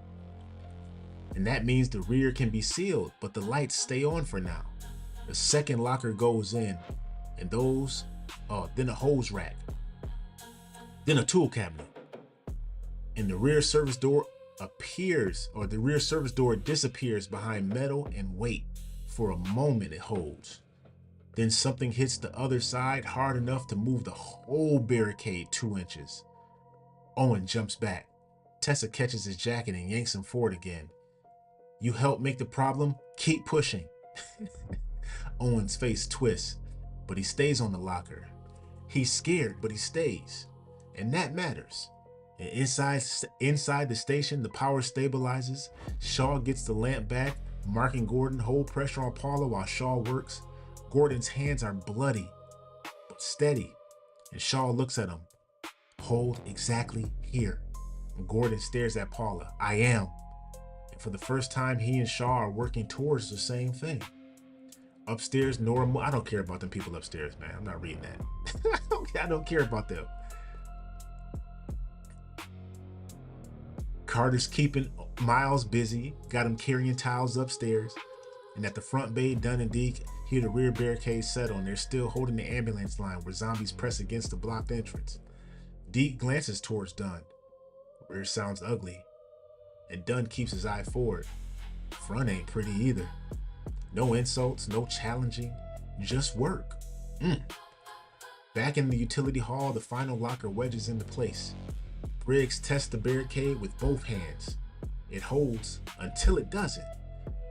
And that means the rear can be sealed, but the lights stay on for now. The second locker goes in, and then a hose rack, then a tool cabinet. And the rear service door disappears behind metal and weight. For a moment it holds. Then something hits the other side hard enough to move the whole barricade 2 inches. Owen jumps back. Tessa catches his jacket and yanks him forward again. You help make the problem, keep pushing. Owen's face twists, but he stays on the locker. He's scared, but he stays. And that matters. And inside the station, the power stabilizes. Shaw gets the lamp back, marking Gordon. Hold pressure on Paula while Shaw works. Gordon's hands are bloody, but steady. And Shaw looks at him. Hold exactly here. And Gordon stares at Paula. I am. And for the first time, he and Shaw are working towards the same thing. Upstairs, Nora, I don't care about them people upstairs, man. I'm not reading that. I don't care about them. Carter's keeping Miles busy, got him carrying towels upstairs. And at the front bay, Dunn and Deke hear the rear barricade settle, and they're still holding the ambulance line where zombies press against the blocked entrance. Deke glances towards Dunn. Rear sounds ugly, and Dunn keeps his eye forward. Front ain't pretty either. No insults, no challenging, just work. Back in the utility hall, the final locker wedges into place. Briggs tests the barricade with both hands. It holds until it doesn't.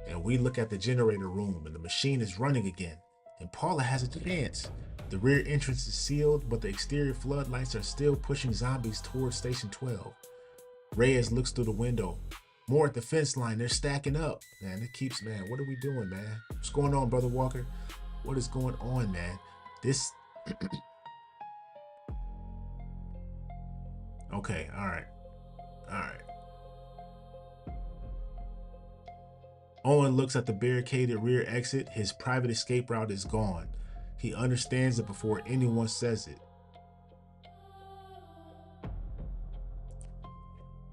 And we look at the generator room, and the machine is running again. And Paula has a chance. The rear entrance is sealed, but the exterior floodlights are still pushing zombies towards Station 12. Reyes looks through the window. More at the fence line, they're stacking up. Man, what are we doing, man? What's going on, Brother Walker? What is going on, man? This... Okay, all right. Owen looks at the barricaded rear exit. His private escape route is gone. He understands it before anyone says it.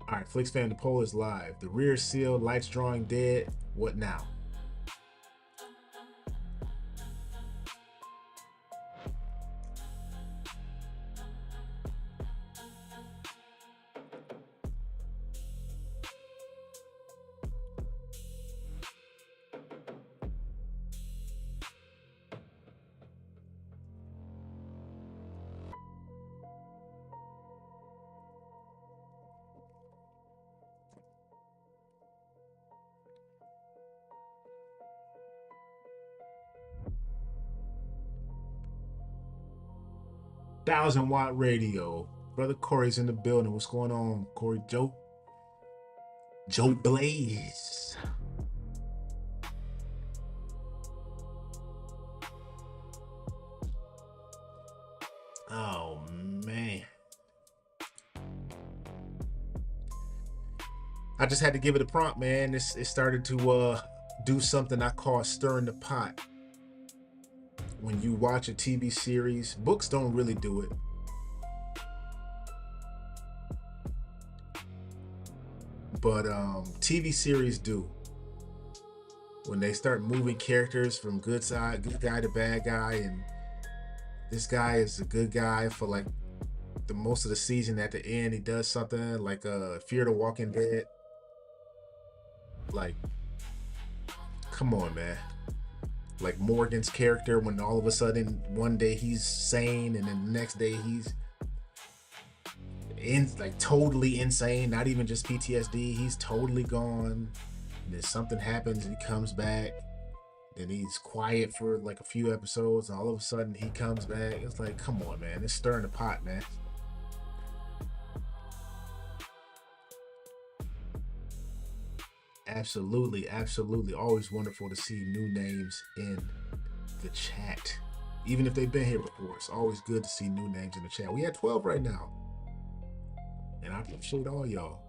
All right, Flix Fam, the poll is live. The rear sealed, lights drawing dead. What now? $1,000-watt radio. Brother Corey's in the building. What's going on, Corey? Joe Blaze. Oh man, I just had to give it a prompt, man. It started to do something I call stirring the pot. When you watch a TV series, books don't really do it. But TV series do. When they start moving characters from good guy to bad guy, and this guy is a good guy for like the most of the season. At the end, he does something like Fear the Walking Dead. Like, come on, man. Like Morgan's character, when all of a sudden one day he's sane and then the next day he's totally insane, not even just PTSD, he's totally gone. And then something happens and he comes back. Then he's quiet for like a few episodes and all of a sudden he comes back. It's like, come on, man, it's stirring the pot, man. Absolutely. Always wonderful to see new names in the chat. Even if they've been here before, it's always good to see new names in the chat. We had 12 right now. And I appreciate all y'all.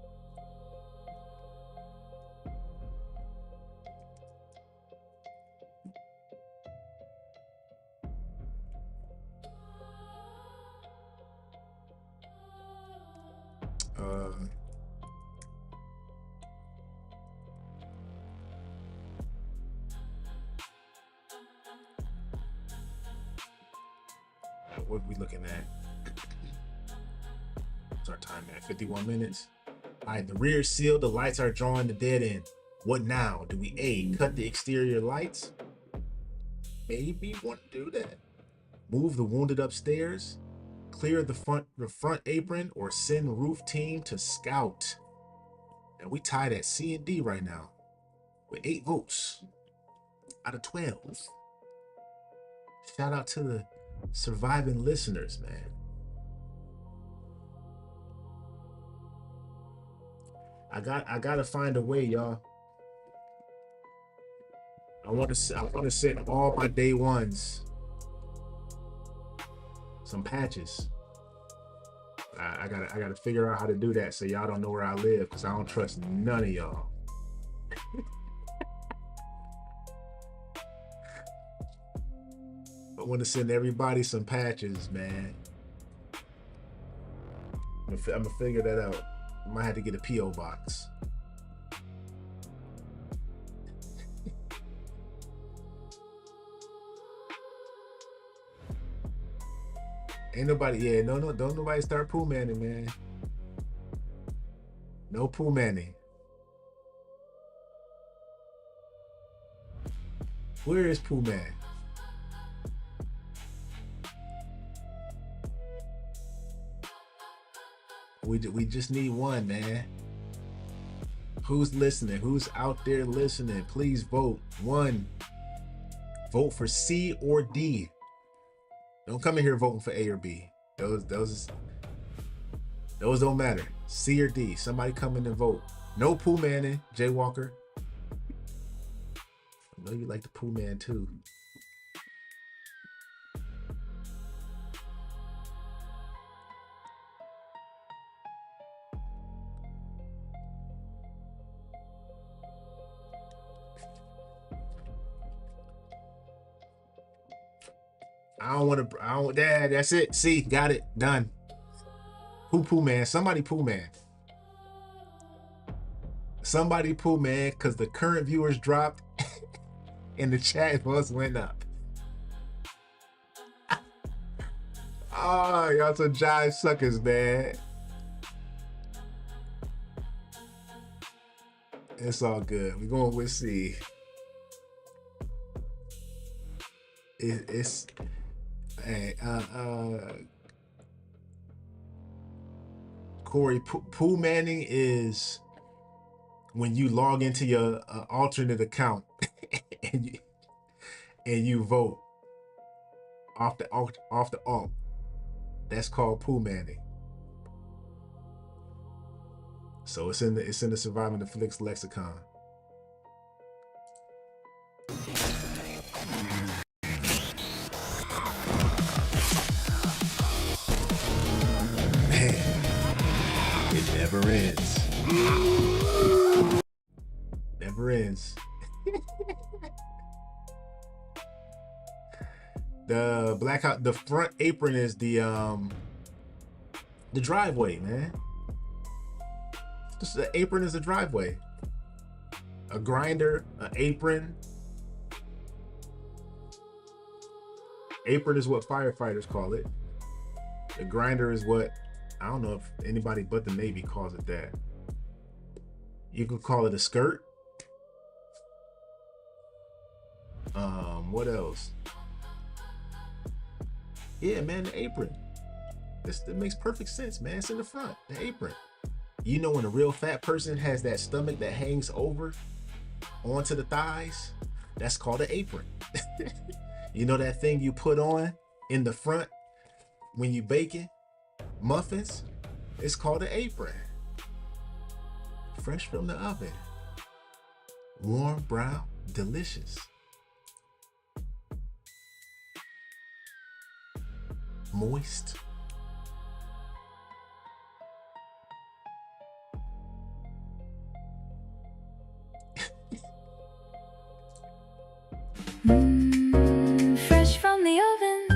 what are we looking at? What's our time at? 51 minutes. All right, the rear is sealed. The lights are drawing the dead end. What now? Do we A, cut the exterior lights? Maybe want to do that. Move the wounded upstairs. Clear the front apron, or send roof team to scout. And we tied at C and D right now with 8 votes out of 12. Shout out to the surviving listeners, man. I gotta find a way, y'all. I want to send all my day ones some patches. I gotta figure out how to do that so y'all don't know where I live, because I don't trust none of y'all. I want to send everybody some patches, man. I'm gonna figure that out. I might have to get a P.O. box. Ain't nobody, yeah, no, don't nobody start poo manning, man. No poo manning. Where is Pooh Man? We just need one, man. Who's listening? Who's out there listening? Please vote. One. Vote for C or D. Don't come in here voting for A or B. Those don't matter. C or D. Somebody come in and vote. No Pooh Manning, Jay Walker. I know you like the Pooh Man too. Dad, that's it. See, got it. Done. Pooh Man. Somebody Pooh Man. Somebody Pooh Man, because the current viewers dropped and the chat buzz went up. Oh, y'all some jive suckers, man. It's all good. We're going with C. It's hey, Corey, Pooh Manning is when you log into your alternate account and you vote off the alt. That's called Pooh Manning. So it's in the Surviving the Flix lexicon. It never ends. Never ends. The front apron is the driveway, man. Just the apron is the driveway. A grinder, an apron. Apron is what firefighters call it. The grinder is what, I don't know if anybody but the Navy calls it that. You could call it a skirt. What else? Yeah, man, the apron. That makes perfect sense, man. It's in the front, the apron. You know when a real fat person has that stomach that hangs over onto the thighs? That's called an apron. You know that thing you put on in the front when you baking muffins? It's called an apron. Fresh from the oven. Warm, brown, delicious. Moist. Fresh from the oven.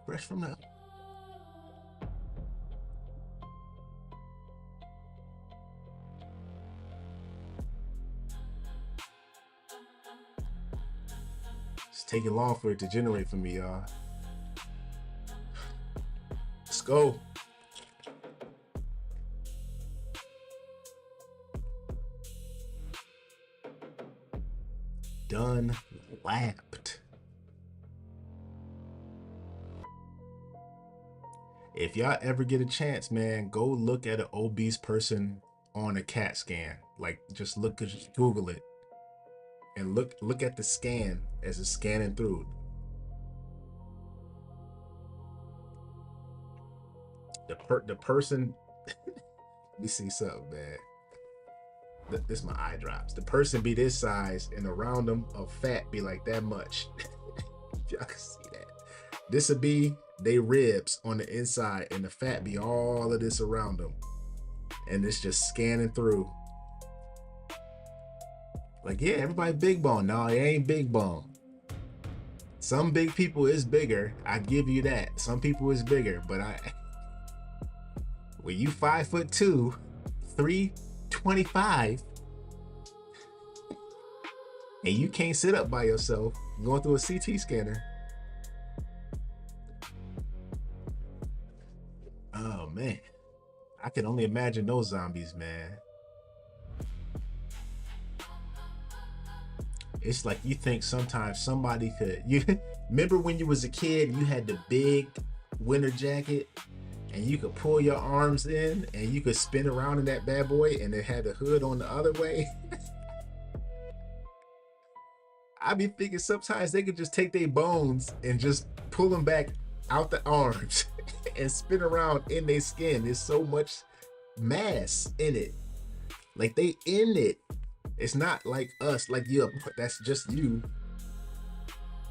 Fresh from the taking long for it to generate for me, y'all. Let's go. Done lapped. If y'all ever get a chance, man, go look at an obese person on a CAT scan. Like, just Google it and look at the scan as it's scanning through. The person. Let me see something, man. This my eye drops. The person be this size and around them of fat be like that much. Y'all can see that. This would be they ribs on the inside and the fat be all of this around them. And it's just scanning through. Like, yeah, everybody big bone. No, it ain't big bone. Some big people is bigger. I give you that. Some people is bigger, but when you 5'2", 325, and you can't sit up by yourself going through a CT scanner. Oh man, I can only imagine those zombies, man. It's like you think sometimes somebody could. You remember when you was a kid and you had the big winter jacket and you could pull your arms in and you could spin around in that bad boy and it had the hood on the other way? I be thinking sometimes they could just take their bones and just pull them back out the arms and spin around in their skin. There's so much mass in it. Like they in it. It's not like us, like you. That's just you.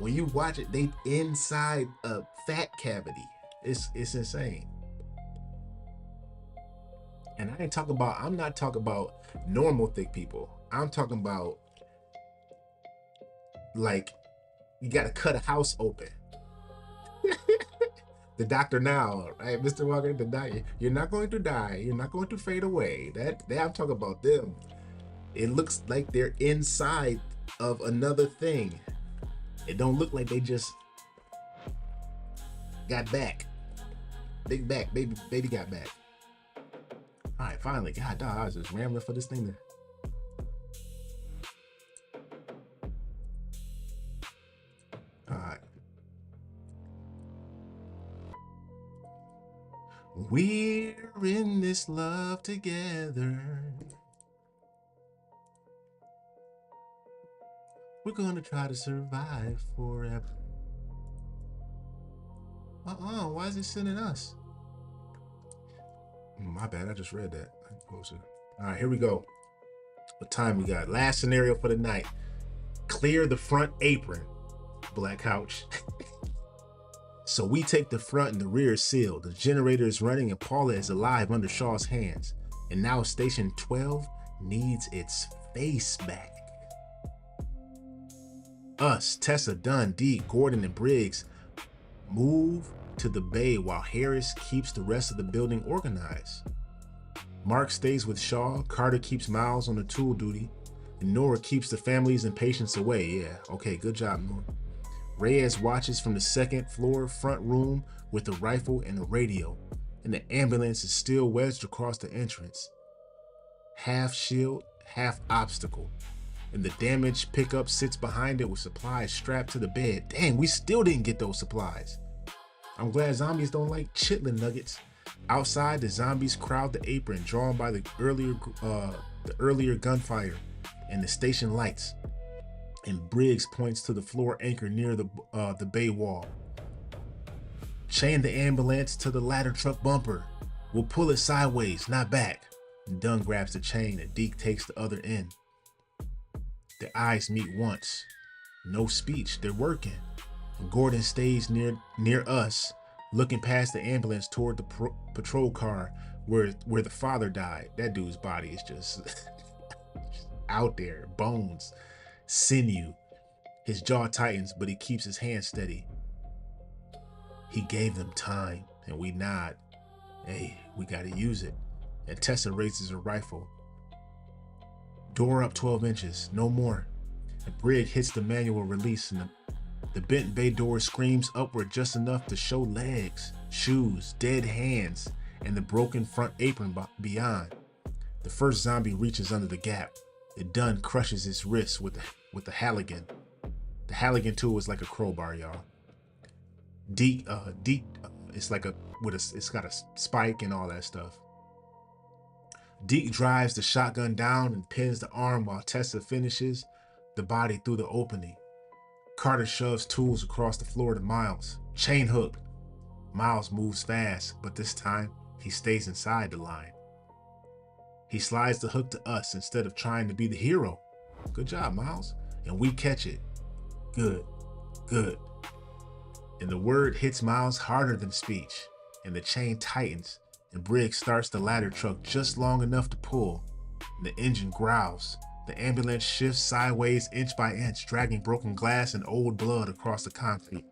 When you watch it, they inside a fat cavity. It's insane. And I'm not talking about normal thick people. I'm talking about like you gotta cut a house open. The doctor now, right, Mr. Walker, the doctor, you're not going to die. You're not going to fade away. That I'm talking about them. It looks like they're inside of another thing. It don't look like they just got back. Big back, baby got back. All right, finally, God, dog, I was just rambling for this thing to. All right. We're in this love together. We're gonna try to survive forever. Why is it sending us? My bad, I just read that. All right, here we go. What time we got? Last scenario for the night. Clear the front apron, Black Couch. So we take the front and the rear is sealed. The generator is running and Paula is alive under Shaw's hands. And now Station 12 needs its face back. Us, Tessa, Dunn, Dee, Gordon, and Briggs move to the bay while Harris keeps the rest of the building organized. Mark stays with Shaw, Carter keeps Miles on the tool duty, and Nora keeps the families and patients away. Yeah, okay, good job, Nora. Reyes watches from the second floor front room with a rifle and a radio, and the ambulance is still wedged across the entrance. Half shield, half obstacle. And the damaged pickup sits behind it with supplies strapped to the bed. Damn, we still didn't get those supplies. I'm glad zombies don't like chitlin nuggets. Outside, the zombies crowd the apron, drawn by the earlier gunfire and the station lights. And Briggs points to the floor anchor near the bay wall. Chain the ambulance to the ladder truck bumper. We'll pull it sideways, not back. And Dunn grabs the chain and Deke takes the other end. Their eyes meet once. No speech, they're working. And Gordon stays near us, looking past the ambulance toward the patrol car where the father died. That dude's body is just out there. Bones, sinew. His jaw tightens, but he keeps his hand steady. He gave them time, and we nod. Hey, we gotta use it. And Tessa raises her rifle. Door up 12 inches, no more. And Brig hits the manual release and The bent bay door screams upward just enough to show legs, shoes, dead hands, and the broken front apron beyond. The first zombie reaches under the gap. It done crushes its wrist with the Halligan. The Halligan tool is like a crowbar, y'all. It's like it's got a spike and all that stuff. Deke drives the shotgun down and pins the arm while Tessa finishes the body through the opening. Carter shoves tools across the floor to Miles. Chain hook. Miles moves fast, but this time he stays inside the line. He slides the hook to us instead of trying to be the hero. Good job, Miles. And we catch it. Good. Good. And the word hits Miles harder than speech, and the chain tightens, and Briggs starts the ladder truck just long enough to pull. And the engine growls. The ambulance shifts sideways inch by inch, dragging broken glass and old blood across the concrete.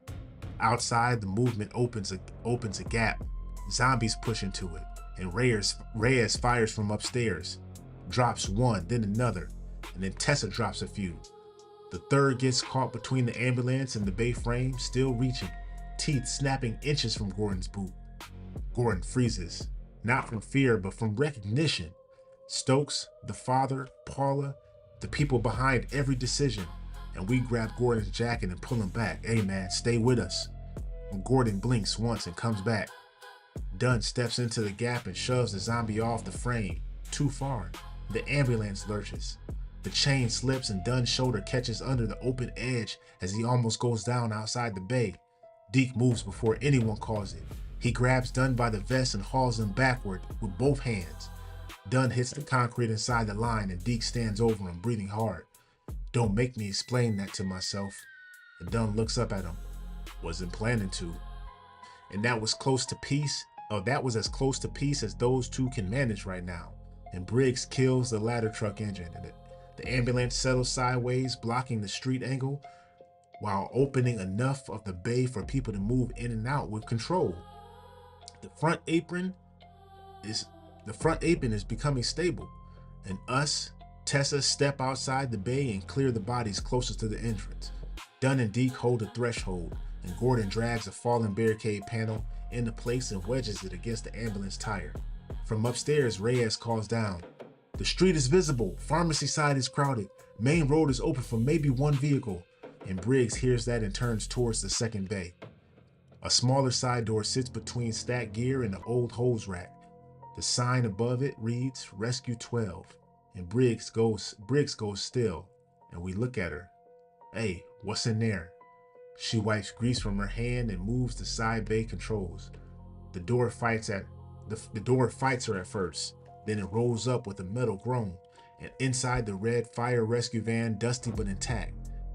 Outside, the movement opens a gap. Zombies push into it, and Reyes fires from upstairs. Drops one, then another, and then Tessa drops a few. The third gets caught between the ambulance and the bay frame, still reaching, teeth snapping inches from Gordon's boot. Gordon freezes, not from fear, but from recognition. Stokes, the father, Paula, the people behind every decision, and we grab Gordon's jacket and pull him back. Hey man, stay with us. And Gordon blinks once and comes back. Dunn steps into the gap and shoves the zombie off the frame. Too far. The ambulance lurches. The chain slips and Dunn's shoulder catches under the open edge as he almost goes down outside the bay. Deke moves before anyone calls it. He grabs Dunn by the vest and hauls him backward with both hands. Dunn hits the concrete inside the line and Deke stands over him, breathing hard. Don't make me explain that to myself. And Dunn looks up at him. Wasn't planning to. And that was close to peace. That was as close to peace as those two can manage right now. And Briggs kills the ladder truck engine. And the ambulance settles sideways, blocking the street angle, while opening enough of the bay for people to move in and out with control. The front apron is becoming stable, and us, Tessa, step outside the bay and clear the bodies closest to the entrance. Dunn and Deke hold the threshold, and Gordon drags a fallen barricade panel into place and wedges it against the ambulance tire. From upstairs, Reyes calls down. The street is visible. Pharmacy side is crowded. Main road is open for maybe one vehicle. And Briggs hears that and turns towards the second bay. A smaller side door sits between stacked gear and the old hose rack. The sign above it reads Rescue 12. And Briggs goes still, and we look at her. Hey, what's in there? She wipes grease from her hand and moves the side bay controls. The door fights her at first. Then it rolls up with a metal groan, and inside the red fire rescue van, dusty but intact.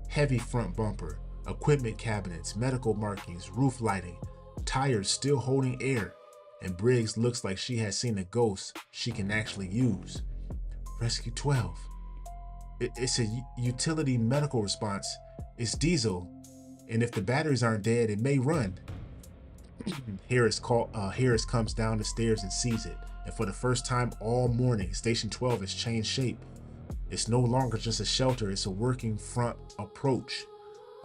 Heavy front bumper, equipment cabinets, medical markings, roof lighting, tires still holding air, and Briggs looks like she has seen a ghost she can actually use. Rescue 12. It's a utility medical response. It's diesel, and if the batteries aren't dead, it may run. Harris comes down the stairs and sees it. And for the first time all morning, Station 12 has changed shape. It's no longer just a shelter, it's a working front approach.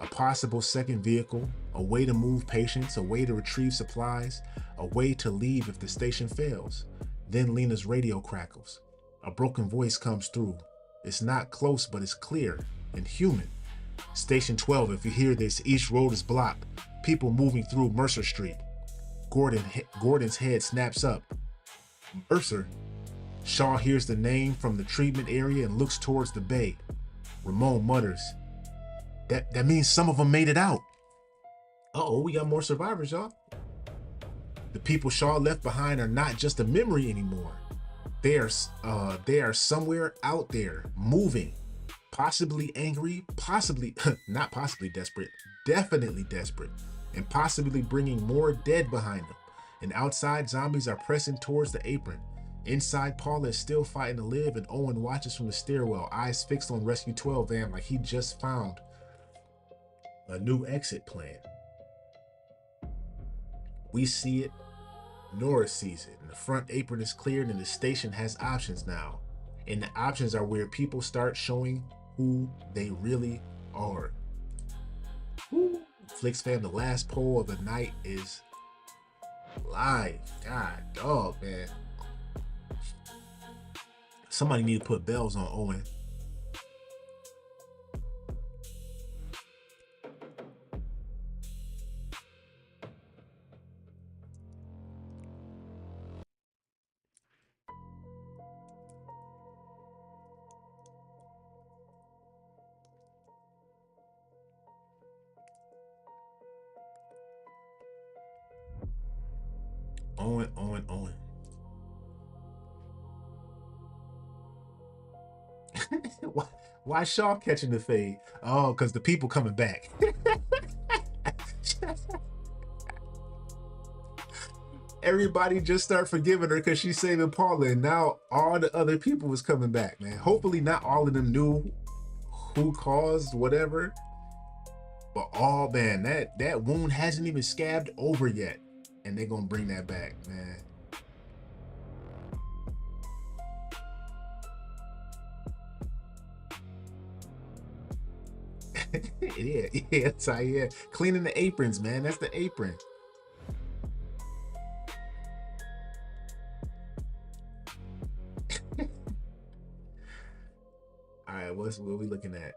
A possible second vehicle, a way to move patients, a way to retrieve supplies, a way to leave if the station fails. Then Lena's radio crackles. A broken voice comes through. It's not close, but it's clear and human. Station 12, if you hear this, each road is blocked. People moving through Mercer Street. Gordon's head snaps up. Mercer. Shaw hears the name from the treatment area and looks towards the bay. Ramon mutters, That means some of them made it out. Uh-oh, we got more survivors, y'all. The people Shaw left behind are not just a memory anymore. They are somewhere out there, moving, possibly angry, not possibly desperate, definitely desperate, and possibly bringing more dead behind them. And outside, zombies are pressing towards the apron. Inside, Paula is still fighting to live, and Owen watches from the stairwell, eyes fixed on Rescue 12 van like he just found a new exit plan. We see it, Nora sees it, and the front apron is cleared and the station has options now. And the options are where people start showing who they really are. Woo. Flix fam, the last poll of the night is live. God dog, man. Somebody need to put bells on Owen. Owen. Why Shaw catching the fade? Oh, because the people coming back. Everybody just start forgiving her because she's saving Paula, and now all the other people was coming back, man. Hopefully not all of them knew who caused whatever, but oh man, that wound hasn't even scabbed over yet, and they're gonna bring that back, man. Yeah. Cleaning the aprons, man. That's the apron. All right, what are we looking at?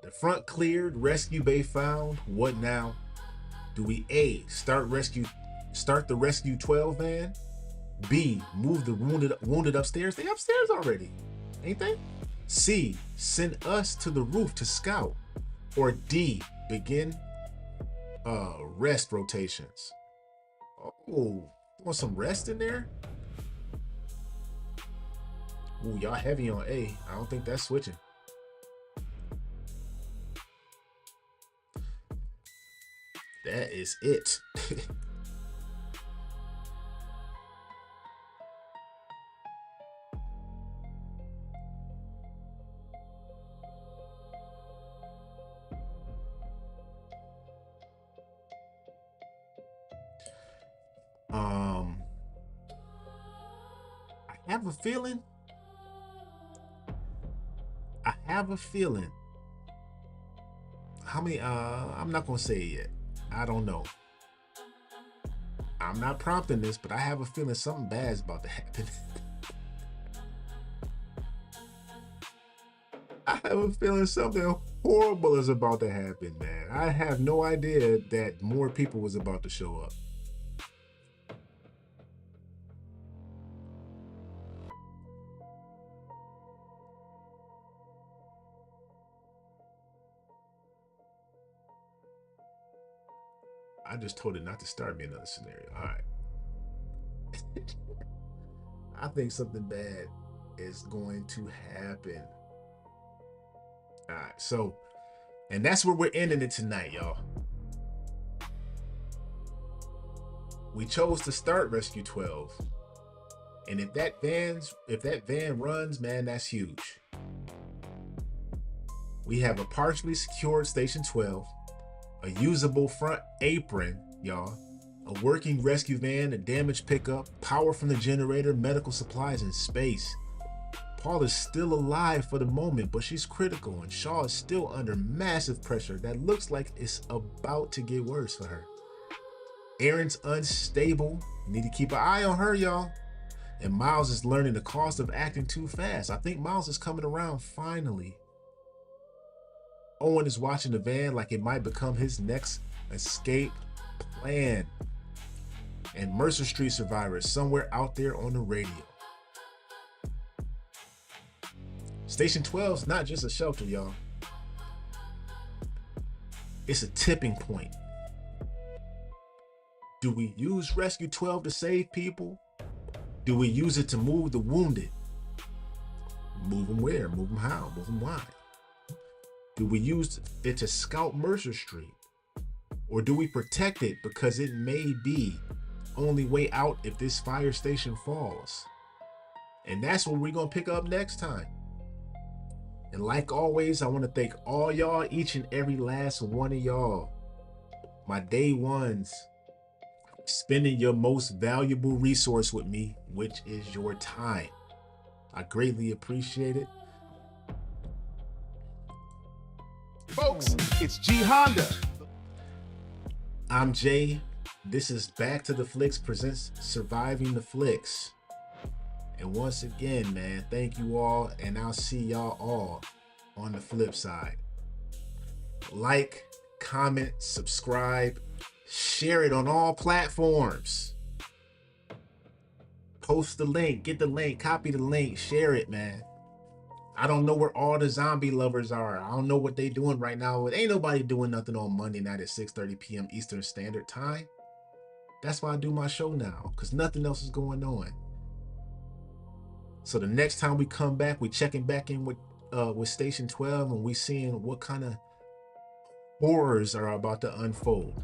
The front cleared, rescue bay found. What now? Do we A, start the rescue 12 van? B, move the wounded upstairs? They upstairs already, ain't they? C, send us to the roof to scout. Or D, begin rest rotations. Oh, want some rest in there? Ooh, y'all heavy on A. I don't think that's switching. That is it. I have a feeling. How many? I'm not gonna say it yet. I don't know. I'm not prompting this, but I have a feeling something bad is about to happen. I have a feeling something horrible is about to happen, man. I have no idea that more people was about to show up. I just told it not to start me another scenario. All right. I think something bad is going to happen. All right, so, and that's where we're ending it tonight, y'all. We chose to start Rescue 12. And if that van runs, man, that's huge. We have a partially secured Station 12, a usable front apron, y'all, a working rescue van, a damaged pickup, power from the generator, medical supplies, and space. Paul is still alive for the moment, but she's critical, and Shaw is still under massive pressure that looks like it's about to get worse for her. Erin's unstable. You need to keep an eye on her, y'all. And Miles is learning the cost of acting too fast. I think Miles is coming around finally. Owen is watching the van like it might become his next escape plan. And Mercer Street survivor is somewhere out there on the radio. Station 12 is not just a shelter, y'all. It's a tipping point. Do we use Rescue 12 to save people? Do we use it to move the wounded? Move them where? Move them how? Move them why? Do we use it to scout Mercer Street? Or do we protect it because it may be only way out if this fire station falls? And that's what we're going to pick up next time. And like always, I want to thank all y'all, each and every last one of y'all, my day ones, spending your most valuable resource with me, which is your time. I greatly appreciate it. Folks, it's G Honda. I'm Jay. This is Back to the Flix presents Surviving the Flix. And once again, man, thank you all, and I'll see y'all all on the flip side. Like, comment, subscribe, share it on all platforms. Post the link, get the link, copy the link, share it, man. I don't know where all the zombie lovers are. I don't know what they doing right now. Ain't nobody doing nothing on Monday night at 6:30 p.m. Eastern Standard Time. That's why I do my show now, because nothing else is going on. So the next time we come back, we checking back in with Station 12, and we seeing what kind of horrors are about to unfold.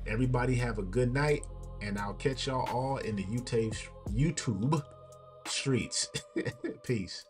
Everybody have a good night, and I'll catch y'all all in the YouTube streets. Peace.